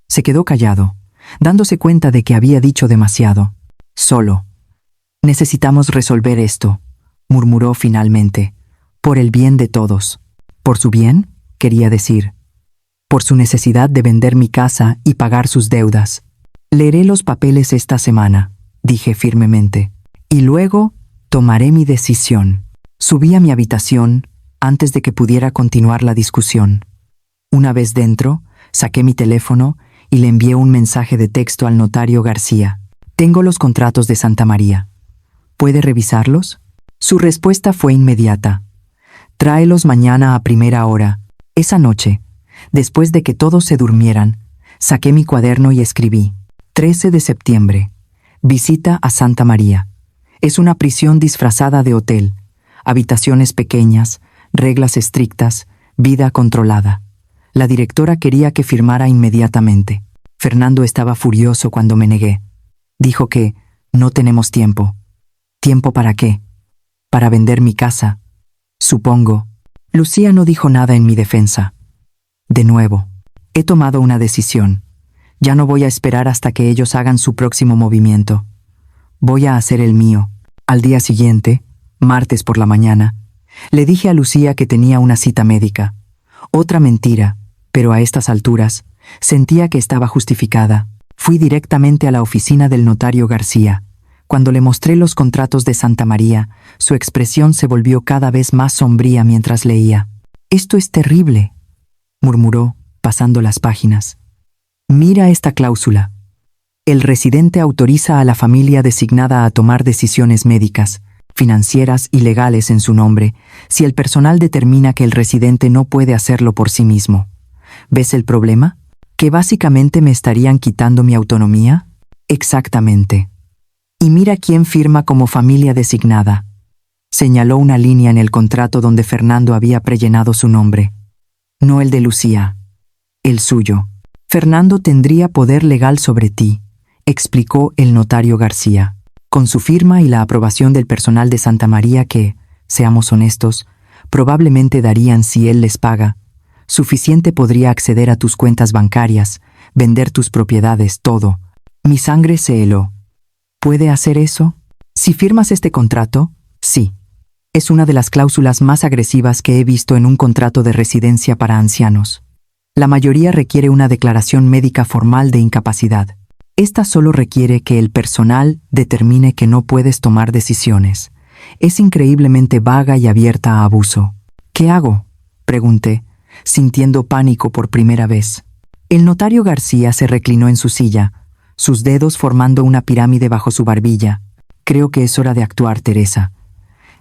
Se quedó callado, dándose cuenta de que había dicho demasiado. Solo. Necesitamos resolver esto, murmuró finalmente. Por el bien de todos. ¿Por su bien? Quería decir. Por su necesidad de vender mi casa y pagar sus deudas. Leeré los papeles esta semana, dije firmemente. Y luego tomaré mi decisión. Subí a mi habitación antes de que pudiera continuar la discusión. Una vez dentro, saqué mi teléfono y le envié un mensaje de texto al notario García. Tengo los contratos de Santa María. ¿Puede revisarlos? Su respuesta fue inmediata. Tráelos mañana a primera hora. Esa noche, después de que todos se durmieran, saqué mi cuaderno y escribí. 13 de septiembre. Visita a Santa María. Es una prisión disfrazada de hotel. Habitaciones pequeñas, reglas estrictas, vida controlada. La directora quería que firmara inmediatamente. Fernando estaba furioso cuando me negué. Dijo que no tenemos tiempo. ¿Tiempo para qué? Para vender mi casa. Supongo. Lucía no dijo nada en mi defensa. De nuevo, he tomado una decisión. Ya no voy a esperar hasta que ellos hagan su próximo movimiento. Voy a hacer el mío. Al día siguiente, martes por la mañana, le dije a Lucía que tenía una cita médica. Otra mentira, pero a estas alturas, sentía que estaba justificada. Fui directamente a la oficina del notario García. Cuando le mostré los contratos de Santa María, su expresión se volvió cada vez más sombría mientras leía. «Esto es terrible», murmuró, pasando las páginas. «Mira esta cláusula. El residente autoriza a la familia designada a tomar decisiones médicas, financieras y legales en su nombre, si el personal determina que el residente no puede hacerlo por sí mismo. ¿Ves el problema? ¿Que básicamente me estarían quitando mi autonomía? Exactamente. Y mira quién firma como familia designada». Señaló una línea en el contrato donde Fernando había prellenado su nombre. No el de Lucía, el suyo. Fernando tendría poder legal sobre ti, explicó el notario García, con su firma y la aprobación del personal de Santa María que, seamos honestos, probablemente darían si él les paga. Suficiente podría acceder a tus cuentas bancarias, vender tus propiedades, todo. Mi sangre se heló. ¿Puede hacer eso? Si firmas este contrato, sí. Es una de las cláusulas más agresivas que he visto en un contrato de residencia para ancianos. La mayoría requiere una declaración médica formal de incapacidad. Esta solo requiere que el personal determine que no puedes tomar decisiones. Es increíblemente vaga y abierta a abuso. ¿Qué hago?, pregunté, sintiendo pánico por primera vez. El notario García se reclinó en su silla, sus dedos formando una pirámide bajo su barbilla. Creo que es hora de actuar, Teresa.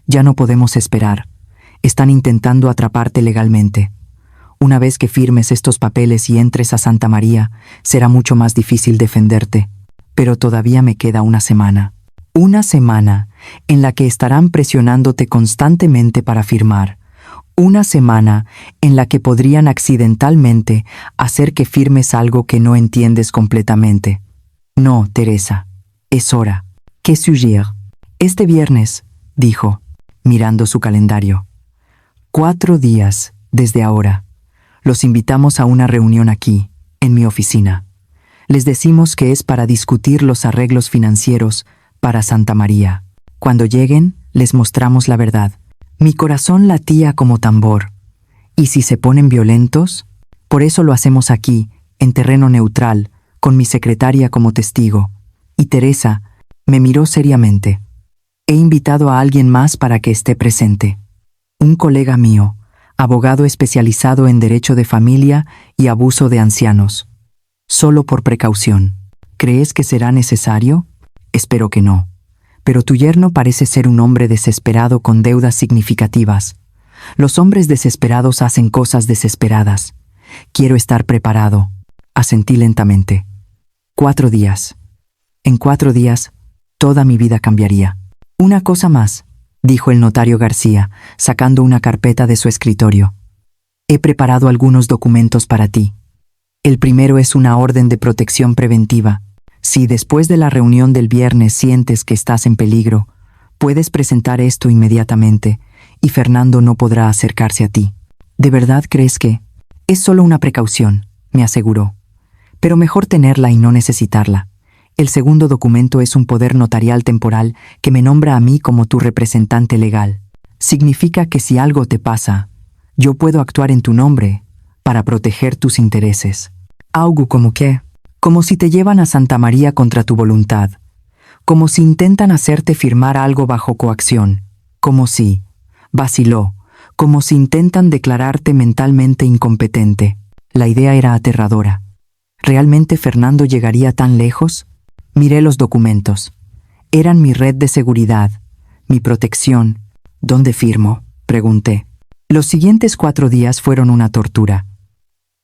Ya no podemos esperar. Están intentando atraparte legalmente. Una vez que firmes estos papeles y entres a Santa María, será mucho más difícil defenderte. Pero todavía me queda una semana. Una semana en la que estarán presionándote constantemente para firmar. Una semana en la que podrían accidentalmente hacer que firmes algo que no entiendes completamente. No, Teresa. Es hora. ¿Qué sugiere? Este viernes, dijo, mirando su calendario. 4 días, desde ahora. Los invitamos a una reunión aquí, en mi oficina. Les decimos que es para discutir los arreglos financieros para Santa María. Cuando lleguen, les mostramos la verdad. Mi corazón latía como tambor. ¿Y si se ponen violentos? Por eso lo hacemos aquí, en terreno neutral, con mi secretaria como testigo. Y Teresa me miró seriamente. He invitado a alguien más para que esté presente. Un colega mío, abogado especializado en derecho de familia y abuso de ancianos. Solo por precaución. ¿Crees que será necesario? Espero que no. Pero tu yerno parece ser un hombre desesperado con deudas significativas. Los hombres desesperados hacen cosas desesperadas. Quiero estar preparado. Asentí lentamente. 4 días. En 4 días, toda mi vida cambiaría. Una cosa más, dijo el notario García, sacando una carpeta de su escritorio. He preparado algunos documentos para ti. El primero es una orden de protección preventiva. Si después de la reunión del viernes sientes que estás en peligro, puedes presentar esto inmediatamente y Fernando no podrá acercarse a ti. ¿De verdad crees que? Es solo una precaución, me aseguró. Pero mejor tenerla y no necesitarla. El segundo documento es un poder notarial temporal que me nombra a mí como tu representante legal. Significa que si algo te pasa, yo puedo actuar en tu nombre para proteger tus intereses. Algo como qué, como si te llevan a Santa María contra tu voluntad, como si intentan hacerte firmar algo bajo coacción, como si, vaciló, como si intentan declararte mentalmente incompetente. La idea era aterradora. ¿Realmente Fernando llegaría tan lejos? Miré los documentos. Eran mi red de seguridad, mi protección. ¿Dónde firmo?, pregunté. Los siguientes 4 días fueron una tortura.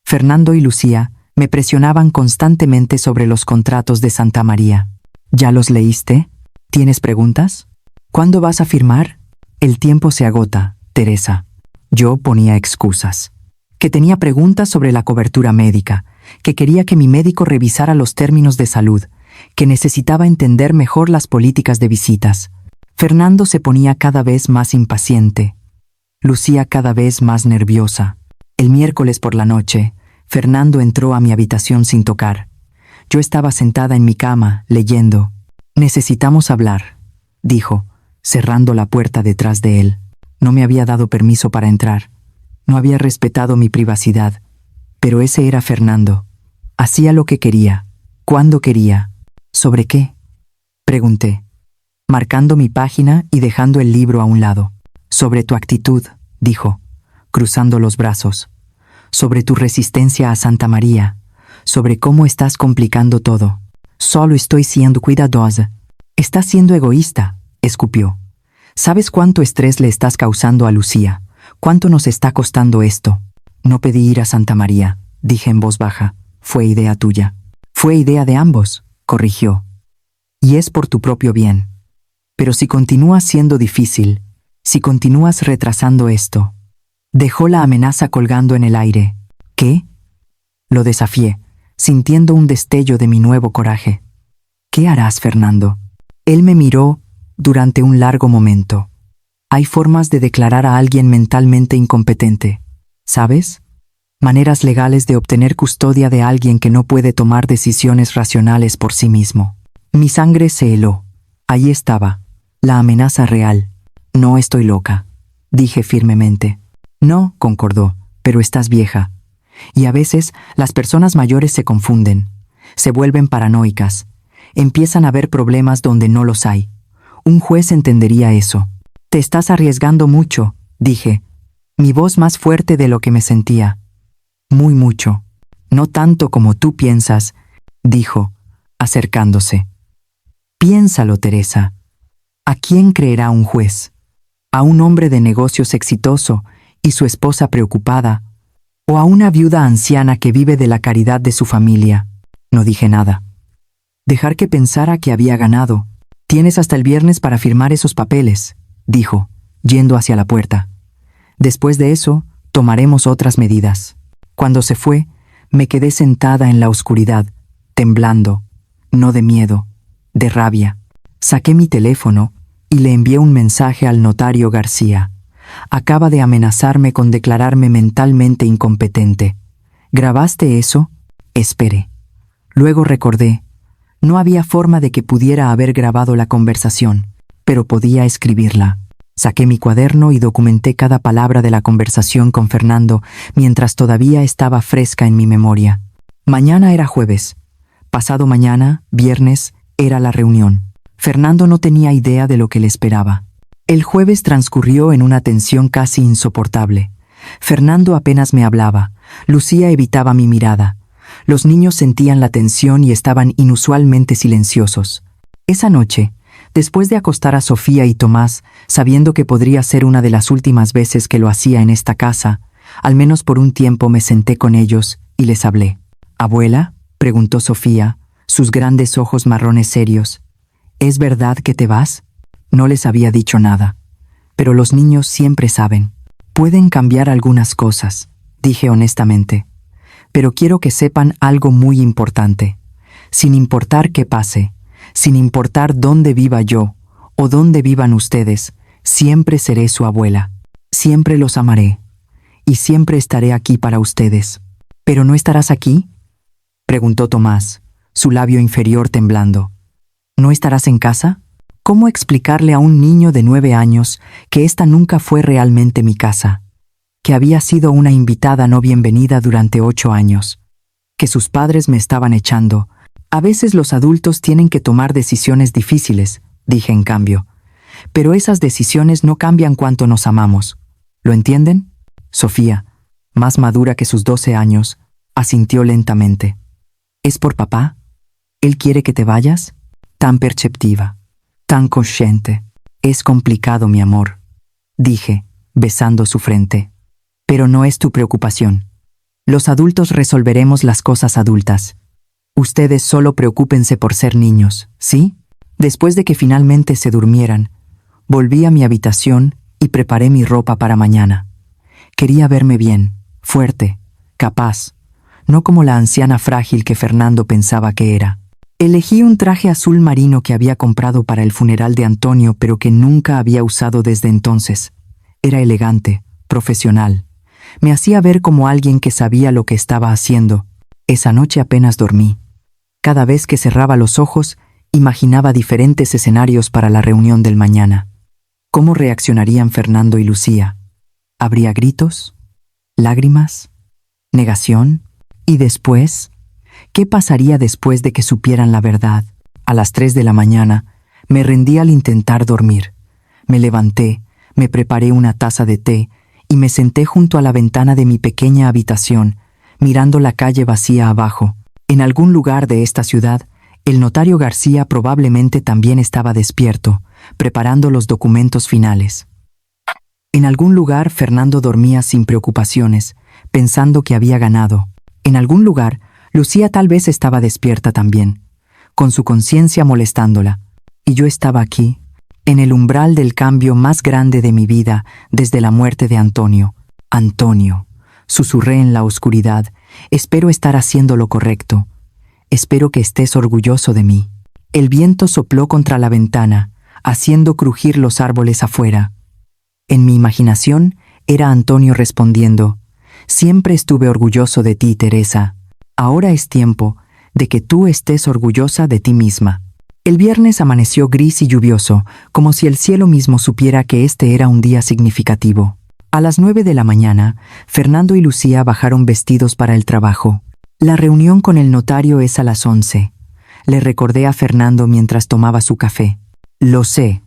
Fernando y Lucía me presionaban constantemente sobre los contratos de Santa María. ¿Ya los leíste? ¿Tienes preguntas? ¿Cuándo vas a firmar? El tiempo se agota, Teresa. Yo ponía excusas. Que tenía preguntas sobre la cobertura médica, que quería que mi médico revisara los términos de salud, que necesitaba entender mejor las políticas de visitas. Fernando se ponía cada vez más impaciente. Lucía cada vez más nerviosa. El miércoles por la noche, Fernando entró a mi habitación sin tocar. Yo estaba sentada en mi cama, leyendo. «Necesitamos hablar», dijo, cerrando la puerta detrás de él. No me había dado permiso para entrar. No había respetado mi privacidad. Pero ese era Fernando. Hacía lo que quería, cuando quería. ¿Sobre qué?, pregunté, marcando mi página y dejando el libro a un lado. Sobre tu actitud, dijo, cruzando los brazos. Sobre tu resistencia a Santa María. Sobre cómo estás complicando todo. Solo estoy siendo cuidadosa. Estás siendo egoísta, escupió. ¿Sabes cuánto estrés le estás causando a Lucía? ¿Cuánto nos está costando esto? No pedí ir a Santa María, dije en voz baja. Fue idea tuya. Fue idea de ambos, corrigió. Y es por tu propio bien. Pero si continúas siendo difícil, si continúas retrasando esto. Dejó la amenaza colgando en el aire. ¿Qué? Lo desafié, sintiendo un destello de mi nuevo coraje. ¿Qué harás, Fernando? Él me miró durante un largo momento. Hay formas de declarar a alguien mentalmente incompetente, ¿sabes? Maneras legales de obtener custodia de alguien que no puede tomar decisiones racionales por sí mismo. Mi sangre se heló. Allí estaba, la amenaza real. No estoy loca, dije firmemente. No, concordó, pero estás vieja. Y a veces las personas mayores se confunden, se vuelven paranoicas, empiezan a ver problemas donde no los hay. Un juez entendería eso. Te estás arriesgando mucho, dije, mi voz más fuerte de lo que me sentía. Muy mucho. No tanto como tú piensas, dijo, acercándose. Piénsalo, Teresa. ¿A quién creerá un juez? ¿A un hombre de negocios exitoso y su esposa preocupada? ¿O a una viuda anciana que vive de la caridad de su familia? No dije nada. Dejar que pensara que había ganado. Tienes hasta el viernes para firmar esos papeles, dijo, yendo hacia la puerta. Después de eso, tomaremos otras medidas. Cuando se fue, me quedé sentada en la oscuridad, temblando, no de miedo, de rabia. Saqué mi teléfono y le envié un mensaje al notario García. Acaba de amenazarme con declararme mentalmente incompetente. ¿Grabaste eso? Esperé. Luego recordé. No había forma de que pudiera haber grabado la conversación, pero podía escribirla. Saqué mi cuaderno y documenté cada palabra de la conversación con Fernando mientras todavía estaba fresca en mi memoria. Mañana era jueves. Pasado mañana, viernes, era la reunión. Fernando no tenía idea de lo que le esperaba. El jueves transcurrió en una tensión casi insoportable. Fernando apenas me hablaba. Lucía evitaba mi mirada. Los niños sentían la tensión y estaban inusualmente silenciosos. Esa noche, después de acostar a Sofía y Tomás, sabiendo que podría ser una de las últimas veces que lo hacía en esta casa, al menos por un tiempo me senté con ellos y les hablé. «¿Abuela?», preguntó Sofía, sus grandes ojos marrones serios. «¿Es verdad que te vas?». No les había dicho nada. Pero los niños siempre saben. «Pueden cambiar algunas cosas», dije honestamente. «Pero quiero que sepan algo muy importante. Sin importar qué pase, sin importar dónde viva yo o dónde vivan ustedes, siempre seré su abuela. Siempre los amaré. Y siempre estaré aquí para ustedes». «¿Pero no estarás aquí?», preguntó Tomás, su labio inferior temblando. «¿No estarás en casa?». ¿Cómo explicarle a un niño de 9 años que esta nunca fue realmente mi casa? Que había sido una invitada no bienvenida durante 8 años. Que sus padres me estaban echando. A veces los adultos tienen que tomar decisiones difíciles, dije en cambio. Pero esas decisiones no cambian cuánto nos amamos. ¿Lo entienden? Sofía, más madura que sus 12 años, asintió lentamente. ¿Es por papá? ¿Él quiere que te vayas? Tan perceptiva. Tan consciente. Es complicado, mi amor, dije, besando su frente. Pero no es tu preocupación. Los adultos resolveremos las cosas adultas. Ustedes solo preocúpense por ser niños, ¿sí? Después de que finalmente se durmieran, volví a mi habitación y preparé mi ropa para mañana. Quería verme bien, fuerte, capaz, no como la anciana frágil que Fernando pensaba que era. Elegí un traje azul marino que había comprado para el funeral de Antonio, pero que nunca había usado desde entonces. Era elegante, profesional. Me hacía ver como alguien que sabía lo que estaba haciendo. Esa noche apenas dormí. Cada vez que cerraba los ojos, imaginaba diferentes escenarios para la reunión del mañana. ¿Cómo reaccionarían Fernando y Lucía? ¿Habría gritos? ¿Lágrimas? ¿Negación? ¿Y después? ¿Qué pasaría después de que supieran la verdad? A las 3 de la mañana, me rendí al intentar dormir. Me levanté, me preparé una taza de té y me senté junto a la ventana de mi pequeña habitación, mirando la calle vacía abajo. En algún lugar de esta ciudad, el notario García probablemente también estaba despierto, preparando los documentos finales. En algún lugar, Fernando dormía sin preocupaciones, pensando que había ganado. En algún lugar, Lucía tal vez estaba despierta también, con su conciencia molestándola, y yo estaba aquí, en el umbral del cambio más grande de mi vida desde la muerte de Antonio. Antonio, susurré en la oscuridad, espero estar haciendo lo correcto. Espero que estés orgulloso de mí. El viento sopló contra la ventana, haciendo crujir los árboles afuera. En mi imaginación era Antonio respondiendo, «Siempre estuve orgulloso de ti, Teresa. Ahora es tiempo de que tú estés orgullosa de ti misma». El viernes amaneció gris y lluvioso, como si el cielo mismo supiera que este era un día significativo. A las 9 de la mañana, Fernando y Lucía bajaron vestidos para el trabajo. La reunión con el notario es a las 11. Le recordé a Fernando mientras tomaba su café. «Lo sé»,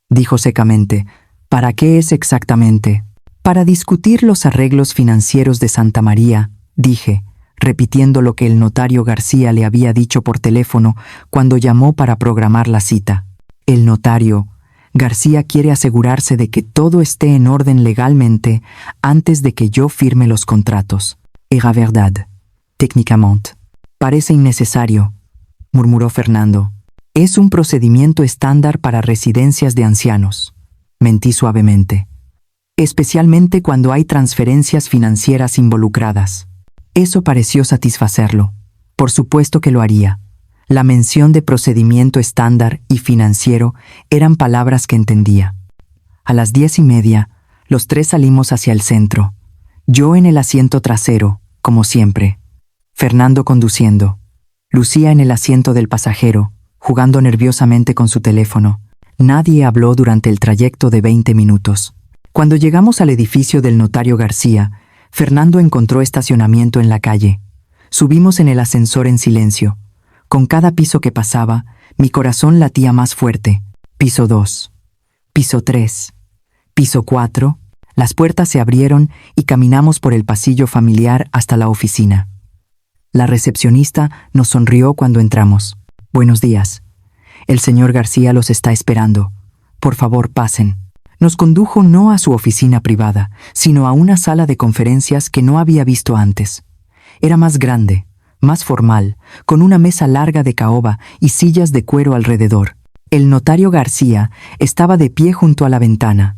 dijo secamente. «¿Para qué es exactamente?» «Para discutir los arreglos financieros de Santa María», dije, repitiendo lo que el notario García le había dicho por teléfono cuando llamó para programar la cita. El notario García quiere asegurarse de que todo esté en orden legalmente antes de que yo firme los contratos. Era verdad, técnicamente. Parece innecesario, murmuró Fernando. Es un procedimiento estándar para residencias de ancianos, mentí suavemente. Especialmente cuando hay transferencias financieras involucradas. Eso pareció satisfacerlo. Por supuesto que lo haría. La mención de procedimiento estándar y financiero eran palabras que entendía. A las 10:30, los tres salimos hacia el centro. Yo en el asiento trasero, como siempre. Fernando conduciendo. Lucía en el asiento del pasajero, jugando nerviosamente con su teléfono. Nadie habló durante el trayecto de 20 minutos. Cuando llegamos al edificio del notario García, Fernando encontró estacionamiento en la calle. Subimos en el ascensor en silencio. Con cada piso que pasaba, mi corazón latía más fuerte. Piso 2. Piso 3. Piso 4. Las puertas se abrieron y caminamos por el pasillo familiar hasta la oficina. La recepcionista nos sonrió cuando entramos. Buenos días. El señor García los está esperando. Por favor, pasen. Nos condujo no a su oficina privada, sino a una sala de conferencias que no había visto antes. Era más grande, más formal, con una mesa larga de caoba y sillas de cuero alrededor. El notario García estaba de pie junto a la ventana.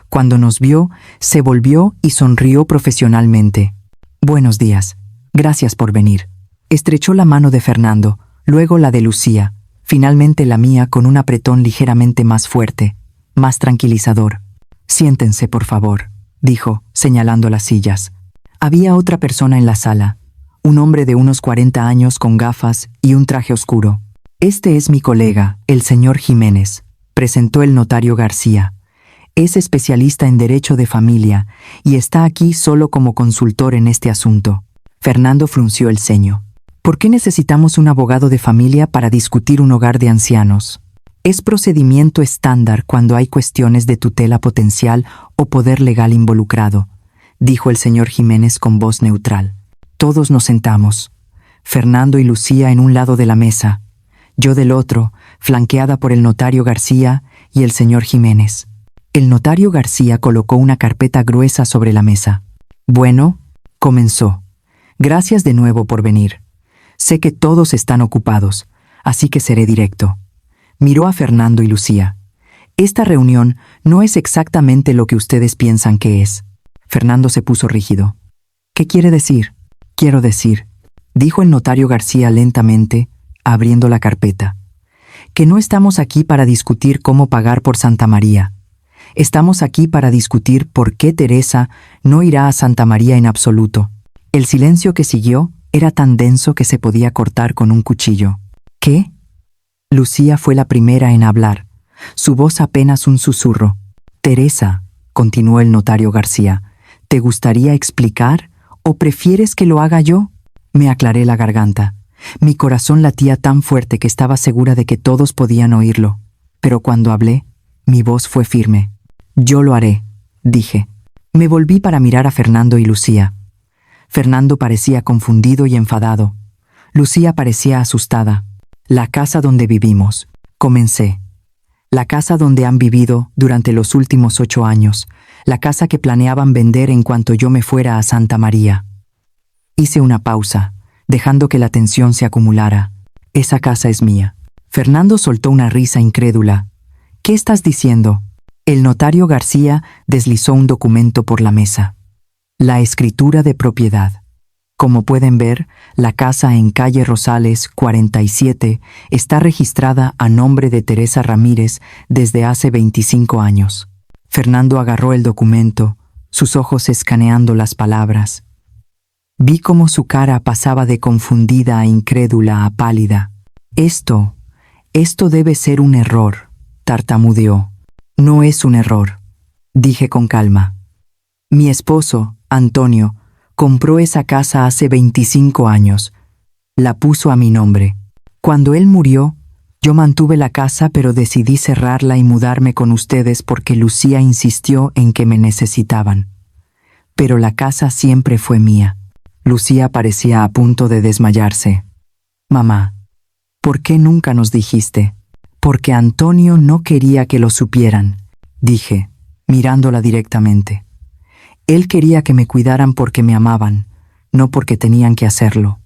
Cuando nos vio, se volvió y sonrió profesionalmente. Buenos días. Gracias por venir. Estrechó la mano de Fernando, luego la de Lucía, finalmente la mía con un apretón ligeramente más fuerte, más tranquilizador. Siéntense, por favor, dijo, señalando las sillas. Había otra persona en la sala, un hombre de unos 40 años con gafas y un traje oscuro. Este es mi colega, el señor Jiménez, presentó el notario García. Es especialista en derecho de familia y está aquí solo como consultor en este asunto. Fernando frunció el ceño. ¿Por qué necesitamos un abogado de familia para discutir un hogar de ancianos? Es procedimiento estándar cuando hay cuestiones de tutela potencial o poder legal involucrado, dijo el señor Jiménez con voz neutral. Todos nos sentamos. Fernando y Lucía en un lado de la mesa, yo del otro, flanqueada por el notario García y el señor Jiménez. El notario García colocó una carpeta gruesa sobre la mesa. Bueno, comenzó. Gracias de nuevo por venir. Sé que todos están ocupados, así que seré directo. Miró a Fernando y Lucía. Esta reunión no es exactamente lo que ustedes piensan que es. Fernando se puso rígido. ¿Qué quiere decir? Quiero decir, dijo el notario García lentamente, abriendo la carpeta, que no estamos aquí para discutir cómo pagar por Santa María. Estamos aquí para discutir por qué Teresa no irá a Santa María en absoluto. El silencio que siguió era tan denso que se podía cortar con un cuchillo. ¿Qué? Lucía fue la primera en hablar, su voz apenas un susurro. Teresa, continuó el notario García, ¿te gustaría explicar o prefieres que lo haga yo? Me aclaré la garganta. Mi corazón latía tan fuerte que estaba segura de que todos podían oírlo. Pero cuando hablé, mi voz fue firme. Yo lo haré, dije. Me volví para mirar a Fernando y Lucía. Fernando parecía confundido y enfadado. Lucía parecía asustada. La casa donde vivimos, comencé. La casa donde han vivido durante los últimos 8 años. La casa que planeaban vender en cuanto yo me fuera a Santa María. Hice una pausa, dejando que la tensión se acumulara. Esa casa es mía. Fernando soltó una risa incrédula. ¿Qué estás diciendo? El notario García deslizó un documento por la mesa. La escritura de propiedad. Como pueden ver, la casa en calle Rosales 47 está registrada a nombre de Teresa Ramírez desde hace 25 años. Fernando agarró el documento, sus ojos escaneando las palabras. Vi cómo su cara pasaba de confundida a incrédula a pálida. Esto debe ser un error, tartamudeó. No es un error, dije con calma. Mi esposo, Antonio, compró esa casa hace 25 años. La puso a mi nombre. Cuando él murió, yo mantuve la casa pero decidí cerrarla y mudarme con ustedes porque Lucía insistió en que me necesitaban. Pero la casa siempre fue mía. Lucía parecía a punto de desmayarse. Mamá, ¿por qué nunca nos dijiste? Porque Antonio no quería que lo supieran, dije, mirándola directamente. Él quería que me cuidaran porque me amaban, no porque tenían que hacerlo.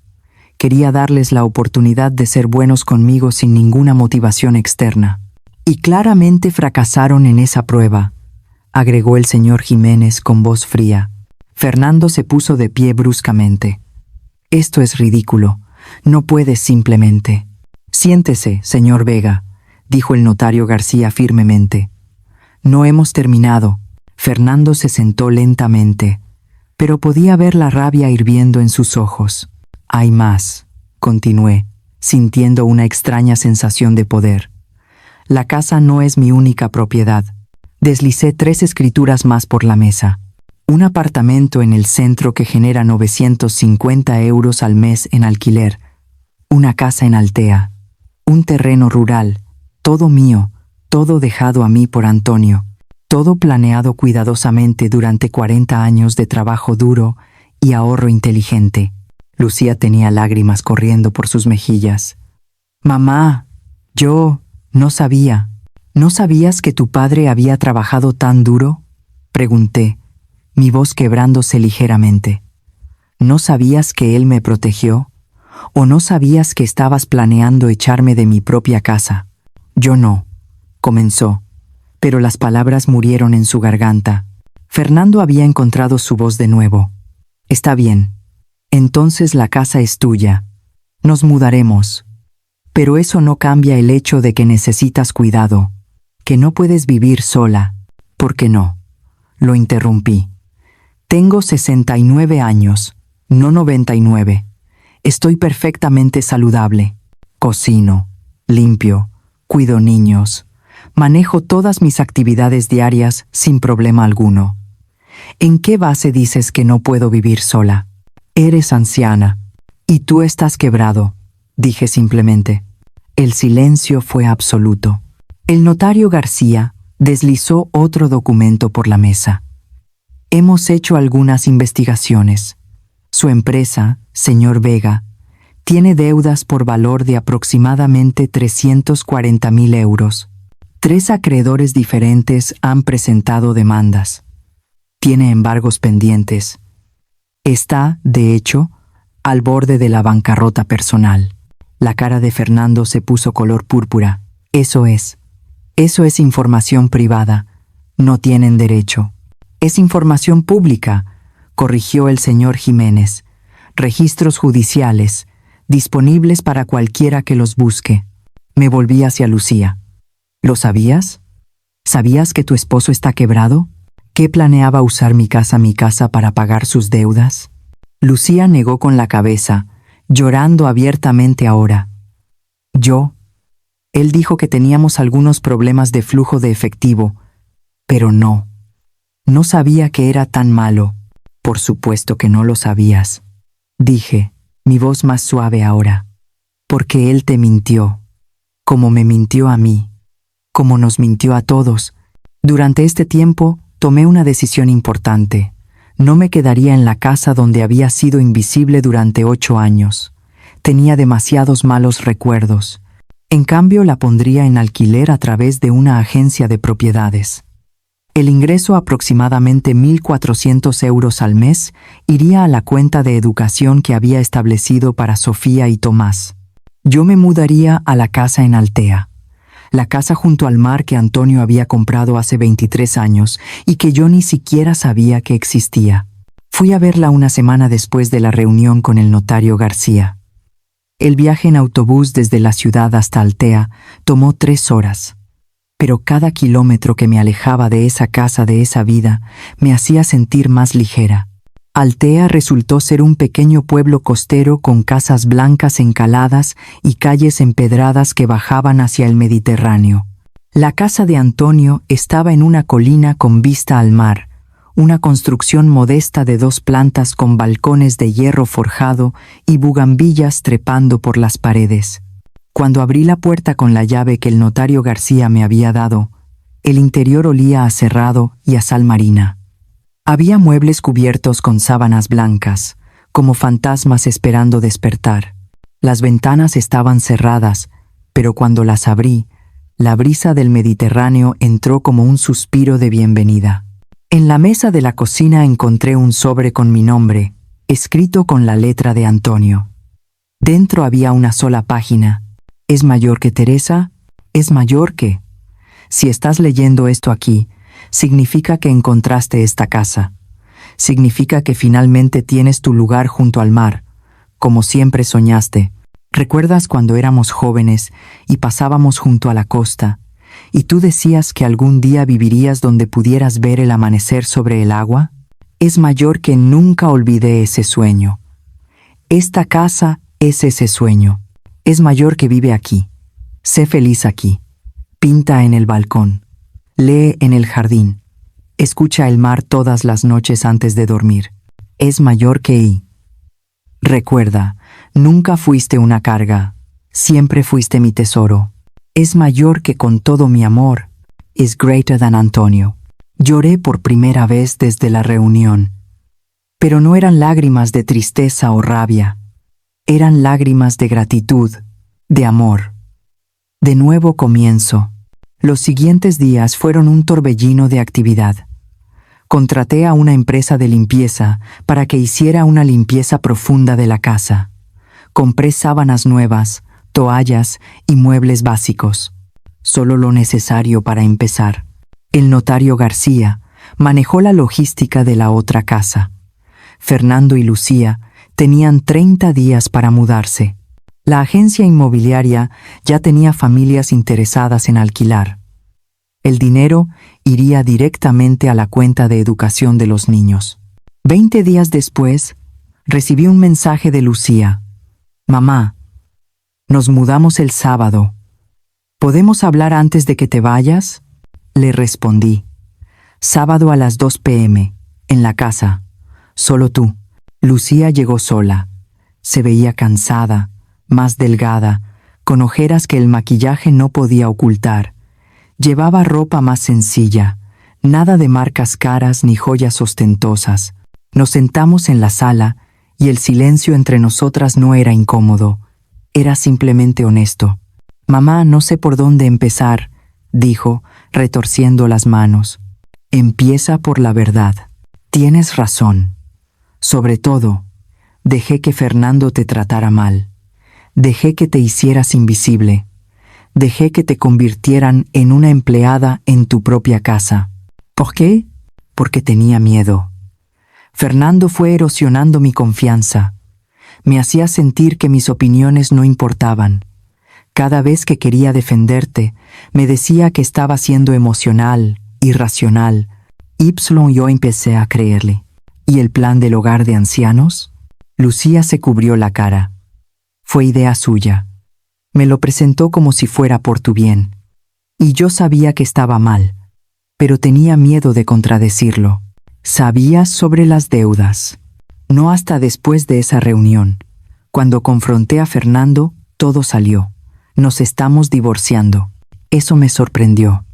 Quería darles la oportunidad de ser buenos conmigo sin ninguna motivación externa. Y claramente fracasaron en esa prueba, agregó el señor Jiménez con voz fría. Fernando se puso de pie bruscamente. Esto es ridículo. No puedes simplemente. Siéntese, señor Vega, dijo el notario García firmemente. No hemos terminado. Fernando se sentó lentamente, pero podía ver la rabia hirviendo en sus ojos. Hay más, continué, sintiendo una extraña sensación de poder. La casa no es mi única propiedad. Deslicé 3 escrituras más por la mesa. Un apartamento en el centro que genera 950 euros al mes en alquiler. Una casa en Altea. Un terreno rural. Todo mío, todo dejado a mí por Antonio. Todo planeado cuidadosamente durante 40 años de trabajo duro y ahorro inteligente. Lucía tenía lágrimas corriendo por sus mejillas. Mamá, yo no sabía. ¿No sabías que tu padre había trabajado tan duro? Pregunté, mi voz quebrándose ligeramente. ¿No sabías que él me protegió? ¿O no sabías que estabas planeando echarme de mi propia casa? Yo no, comenzó, pero las palabras murieron en su garganta. Fernando había encontrado su voz de nuevo. Está bien. Entonces la casa es tuya. Nos mudaremos. Pero eso no cambia el hecho de que necesitas cuidado, que no puedes vivir sola. ¿Por qué no? Lo interrumpí. Tengo 69 años, no 99. Estoy perfectamente saludable. Cocino, limpio, cuido niños. Manejo todas mis actividades diarias sin problema alguno. ¿En qué base dices que no puedo vivir sola? Eres anciana. Y tú estás quebrado, dije simplemente. El silencio fue absoluto. El notario García deslizó otro documento por la mesa. Hemos hecho algunas investigaciones. Su empresa, señor Vega, tiene deudas por valor de aproximadamente 340.000 euros. 3 acreedores diferentes han presentado demandas. Tiene embargos pendientes. Está, de hecho, al borde de la bancarrota personal. La cara de Fernando se puso color púrpura. Eso es información privada. No tienen derecho. Es información pública, corrigió el señor Jiménez. Registros judiciales, disponibles para cualquiera que los busque. Me volví hacia Lucía. ¿Lo sabías? ¿Sabías que tu esposo está quebrado? ¿Qué planeaba usar mi casa para pagar sus deudas? Lucía negó con la cabeza, llorando abiertamente ahora. Él dijo que teníamos algunos problemas de flujo de efectivo, pero no sabía que era tan malo. Por supuesto que no lo sabías, dije, mi voz más suave ahora, porque él te mintió, como me mintió a mí, como nos mintió a todos. Durante este tiempo tomé una decisión importante. No me quedaría en la casa donde había sido invisible durante 8 años. Tenía demasiados malos recuerdos. En cambio, la pondría en alquiler a través de una agencia de propiedades. El ingreso, aproximadamente 1.400 euros al mes, iría a la cuenta de educación que había establecido para Sofía y Tomás. Yo me mudaría a la casa en Altea, la casa junto al mar que Antonio había comprado hace 23 años y que yo ni siquiera sabía que existía. Fui a verla una semana después de la reunión con el notario García. El viaje en autobús desde la ciudad hasta Altea tomó 3 horas. Pero cada kilómetro que me alejaba de esa casa, de esa vida, me hacía sentir más ligera. Altea resultó ser un pequeño pueblo costero con casas blancas encaladas y calles empedradas que bajaban hacia el Mediterráneo. La casa de Antonio estaba en una colina con vista al mar, una construcción modesta de 2 plantas con balcones de hierro forjado y bugambillas trepando por las paredes. Cuando abrí la puerta con la llave que el notario García me había dado, el interior olía a cerrado y a sal marina. Había muebles cubiertos con sábanas blancas, como fantasmas esperando despertar. Las ventanas estaban cerradas, pero cuando las abrí, la brisa del Mediterráneo entró como un suspiro de bienvenida. En la mesa de la cocina encontré un sobre con mi nombre, escrito con la letra de Antonio. Dentro había una sola página. ¿Es mayor que Teresa? ¿Es mayor que? Si estás leyendo esto aquí, significa que encontraste esta casa. Significa que finalmente tienes tu lugar junto al mar, como siempre soñaste. ¿Recuerdas cuando éramos jóvenes y pasábamos junto a la costa, y tú decías que algún día vivirías donde pudieras ver el amanecer sobre el agua? Es mayor que nunca olvidé ese sueño. Esta casa es ese sueño. Es mayor que vive aquí. Sé feliz aquí. Pinta en el balcón. Lee en el jardín. Escucha el mar todas las noches antes de dormir. Es mayor que I. Recuerda, nunca fuiste una carga. Siempre fuiste mi tesoro. Es mayor que con todo mi amor. Is greater than Antonio. Lloré por primera vez desde la reunión. Pero no eran lágrimas de tristeza o rabia. Eran lágrimas de gratitud, de amor. De nuevo comienzo. Los siguientes días fueron un torbellino de actividad. Contraté a una empresa de limpieza para que hiciera una limpieza profunda de la casa. Compré sábanas nuevas, toallas y muebles básicos. Solo lo necesario para empezar. El notario García manejó la logística de la otra casa. Fernando y Lucía tenían 30 días para mudarse. La agencia inmobiliaria ya tenía familias interesadas en alquilar. El dinero iría directamente a la cuenta de educación de los niños. 20 días después, recibí un mensaje de Lucía. «Mamá, nos mudamos el sábado. ¿Podemos hablar antes de que te vayas?». Le respondí. «Sábado a las 2 p.m., en la casa. Solo tú». Lucía llegó sola. Se veía cansada, más delgada, con ojeras que el maquillaje no podía ocultar. Llevaba ropa más sencilla, nada de marcas caras ni joyas ostentosas. Nos sentamos en la sala y el silencio entre nosotras no era incómodo, era simplemente honesto. «Mamá, no sé por dónde empezar», dijo, retorciendo las manos. «Empieza por la verdad. Tienes razón. Sobre todo, dejé que Fernando te tratara mal. Dejé que te hicieras invisible. Dejé que te convirtieran en una empleada en tu propia casa. ¿Por qué? Porque tenía miedo. Fernando fue erosionando mi confianza. Me hacía sentir que mis opiniones no importaban. Cada vez que quería defenderte, me decía que estaba siendo emocional, irracional. Yo empecé a creerle. ¿Y el plan del hogar de ancianos?». Lucía se cubrió la cara. «Fue idea suya. Me lo presentó como si fuera por tu bien. Y yo sabía que estaba mal, pero tenía miedo de contradecirlo. Sabías sobre las deudas. No hasta después de esa reunión. Cuando confronté a Fernando, todo salió. Nos estamos divorciando. Eso me sorprendió.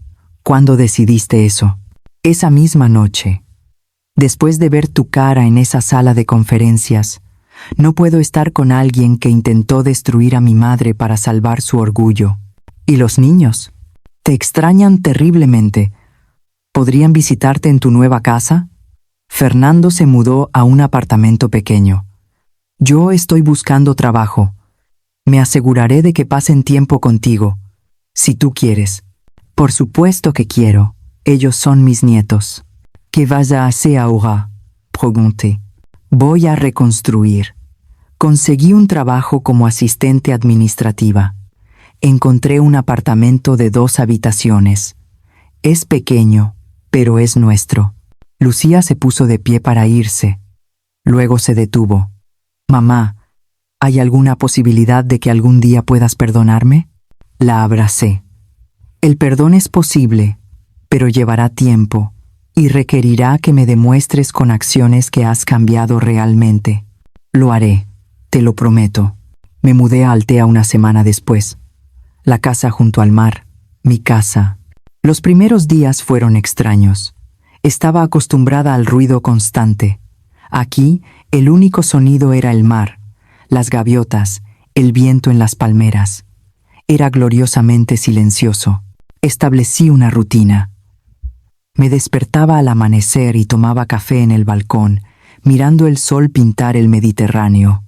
¿Cuándo decidiste eso?». «Esa misma noche. Después de ver tu cara en esa sala de conferencias, no puedo estar con alguien que intentó destruir a mi madre para salvar su orgullo. ¿Y los niños? Te extrañan terriblemente. ¿Podrían visitarte en tu nueva casa?». Fernando se mudó a un apartamento pequeño. «Yo estoy buscando trabajo. Me aseguraré de que pasen tiempo contigo, si tú quieres». «Por supuesto que quiero. Ellos son mis nietos». «¿Qué vas a hacer ahora?», pregunté. «Voy a reconstruir». Conseguí un trabajo como asistente administrativa. Encontré un apartamento de 2 habitaciones. Es pequeño, pero es nuestro. Lucía se puso de pie para irse. Luego se detuvo. «Mamá, ¿hay alguna posibilidad de que algún día puedas perdonarme?». La abracé. «El perdón es posible, pero llevará tiempo y requerirá que me demuestres con acciones que has cambiado realmente». «Lo haré, te lo prometo». Me mudé a Altea una semana después. La casa junto al mar, mi casa. Los primeros días fueron extraños. Estaba acostumbrada al ruido constante. Aquí, el único sonido era el mar, las gaviotas, el viento en las palmeras. Era gloriosamente silencioso. Establecí una rutina. Me despertaba al amanecer y tomaba café en el balcón, mirando el sol pintar el Mediterráneo.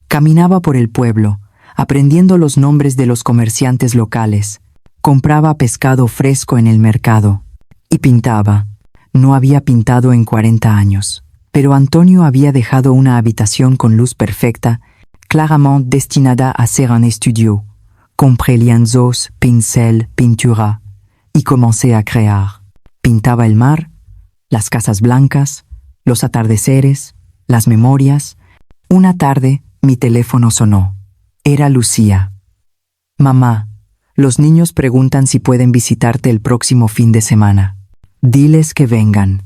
Caminaba por el pueblo, aprendiendo los nombres de los comerciantes locales. Compraba pescado fresco en el mercado. Y pintaba. No había pintado en 40 años. Pero Antonio había dejado una habitación con luz perfecta, claramente destinada a ser un estudio. Compré lienzos, pincel, pintura, y comencé a crear. Pintaba el mar, las casas blancas, los atardeceres, las memorias. Una tarde, mi teléfono sonó. Era Lucía. «Mamá, Los niños preguntan si pueden visitarte el próximo fin de semana. Diles que vengan.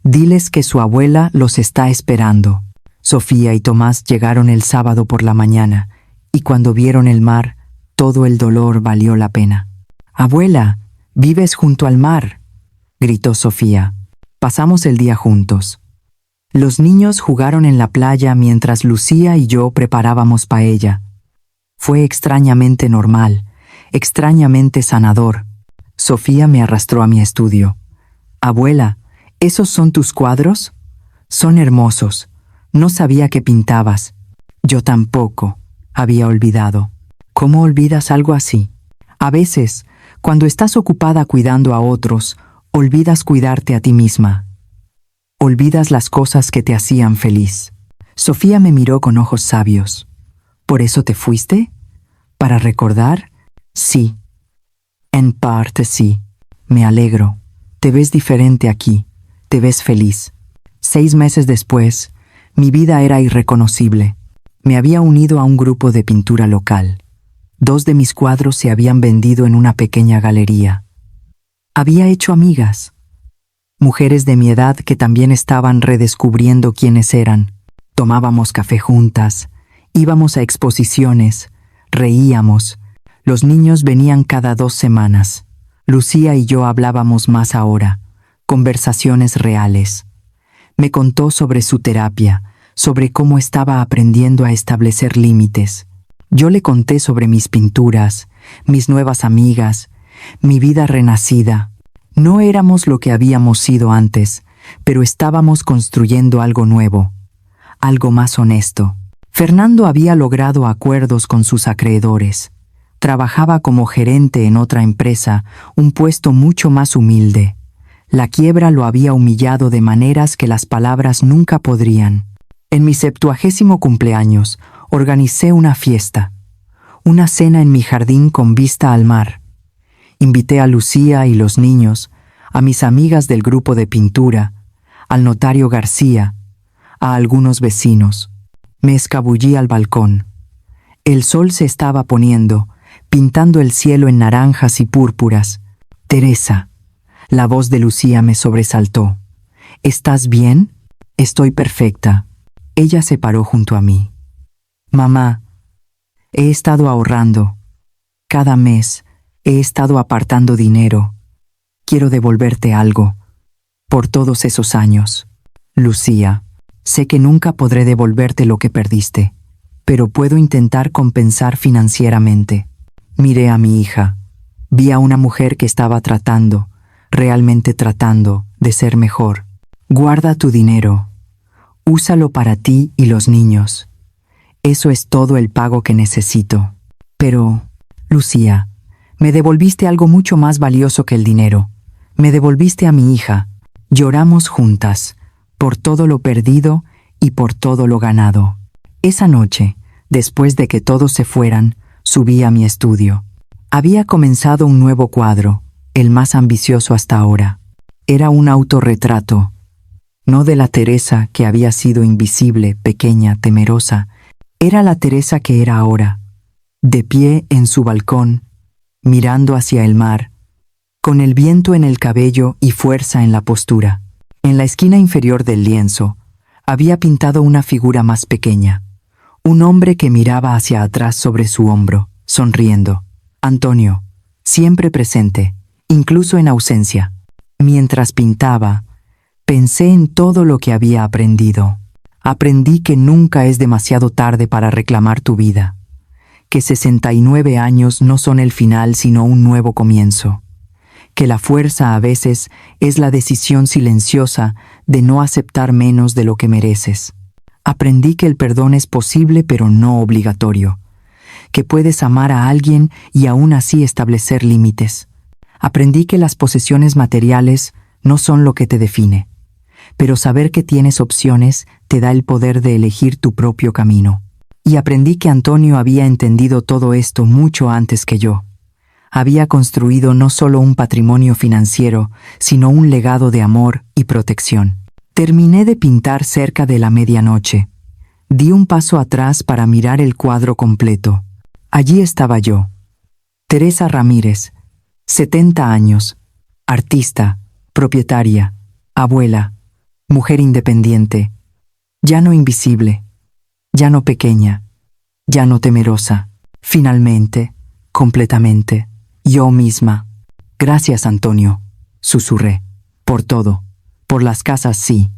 Diles que su abuela los está esperando. Sofía y Tomás llegaron el sábado por la mañana, y cuando vieron el mar, todo el dolor valió la pena. «Abuela, vives junto al mar», gritó Sofía. Pasamos el día juntos. Los niños jugaron en la playa mientras Lucía y yo preparábamos paella. Fue extrañamente normal, extrañamente sanador. Sofía me arrastró a mi estudio. «Abuela, ¿esos son tus cuadros? Son hermosos. No sabía que pintabas». Yo tampoco. Había olvidado. ¿Cómo olvidas algo así? A veces, cuando estás ocupada cuidando a otros, olvidas cuidarte a ti misma. Olvidas las cosas que te hacían feliz. Sofía me miró con ojos sabios. ¿Por eso te fuiste? ¿Para recordar? Sí. En parte sí. Me alegro. Te ves diferente aquí. Te ves feliz. 6 meses después, mi vida era irreconocible. Me había unido a un grupo de pintura local. 2 de mis cuadros se habían vendido en una pequeña galería. Había hecho amigas. Mujeres de mi edad que también estaban redescubriendo quiénes eran. Tomábamos café juntas, íbamos a exposiciones, reíamos. Los niños venían cada 2 semanas. Lucía y yo hablábamos más ahora, conversaciones reales. Me contó sobre su terapia, sobre cómo estaba aprendiendo a establecer límites. Yo le conté sobre mis pinturas, mis nuevas amigas, mi vida renacida. No éramos lo que habíamos sido antes, pero estábamos construyendo algo nuevo, algo más honesto. Fernando había logrado acuerdos con sus acreedores. Trabajaba como gerente en otra empresa, un puesto mucho más humilde. La quiebra lo había humillado de maneras que las palabras nunca podrían. En mi 70º cumpleaños, organicé una fiesta, una cena en mi jardín con vista al mar. Invité a Lucía y los niños, a mis amigas del grupo de pintura, al notario García, a algunos vecinos. Me escabullí al balcón. El sol se estaba poniendo, pintando el cielo en naranjas y púrpuras. «Teresa», la voz de Lucía me sobresaltó. «¿Estás bien?» «Estoy perfecta». Ella se paró junto a mí. «Mamá, he estado ahorrando. Cada mes he estado apartando dinero. Quiero devolverte algo por todos esos años. Lucía, sé que nunca podré devolverte lo que perdiste, pero puedo intentar compensar financieramente». Miré a mi hija. Vi a una mujer que estaba tratando, realmente tratando, de ser mejor. «Guarda tu dinero. Úsalo para ti y los niños. Eso es todo el pago que necesito». «Pero, Lucía, me devolviste algo mucho más valioso que el dinero. Me devolviste a mi hija». Lloramos juntas, por todo lo perdido y por todo lo ganado. Esa noche, después de que todos se fueran, subí a mi estudio. Había comenzado un nuevo cuadro, el más ambicioso hasta ahora. Era un autorretrato. No de la Teresa que había sido invisible, pequeña, temerosa. Era la Teresa que era ahora, de pie en su balcón, mirando hacia el mar, con el viento en el cabello y fuerza en la postura. En la esquina inferior del lienzo, había pintado una figura más pequeña, un hombre que miraba hacia atrás sobre su hombro, sonriendo. Antonio, siempre presente, incluso en ausencia. Mientras pintaba, pensé en todo lo que había aprendido. Aprendí que nunca es demasiado tarde para reclamar tu vida, que 69 años no son el final sino un nuevo comienzo, que la fuerza a veces es la decisión silenciosa de no aceptar menos de lo que mereces. Aprendí que el perdón es posible pero no obligatorio, que puedes amar a alguien y aún así establecer límites. Aprendí que las posesiones materiales no son lo que te define, pero saber que tienes opciones te da el poder de elegir tu propio camino. Y aprendí que Antonio había entendido todo esto mucho antes que yo. Había construido no solo un patrimonio financiero, sino un legado de amor y protección. Terminé de pintar cerca de la medianoche. Di un paso atrás para mirar el cuadro completo. Allí estaba yo, Teresa Ramírez, 70 años, artista, propietaria, abuela, mujer independiente, ya no invisible, ya no pequeña, ya no temerosa, finalmente, completamente, yo misma. Gracias, Antonio, susurré, por todo, por las casas sí,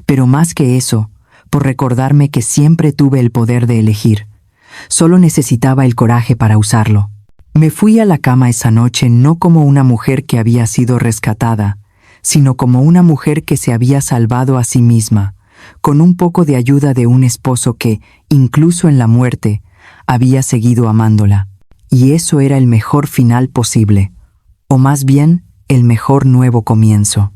pero más que eso, por recordarme que siempre tuve el poder de elegir. Solo necesitaba el coraje para usarlo. Me fui a la cama esa noche no como una mujer que había sido rescatada, sino como una mujer que se había salvado a sí misma, con un poco de ayuda de un esposo que, incluso en la muerte, había seguido amándola. Y eso era el mejor final posible, o más bien, el mejor nuevo comienzo.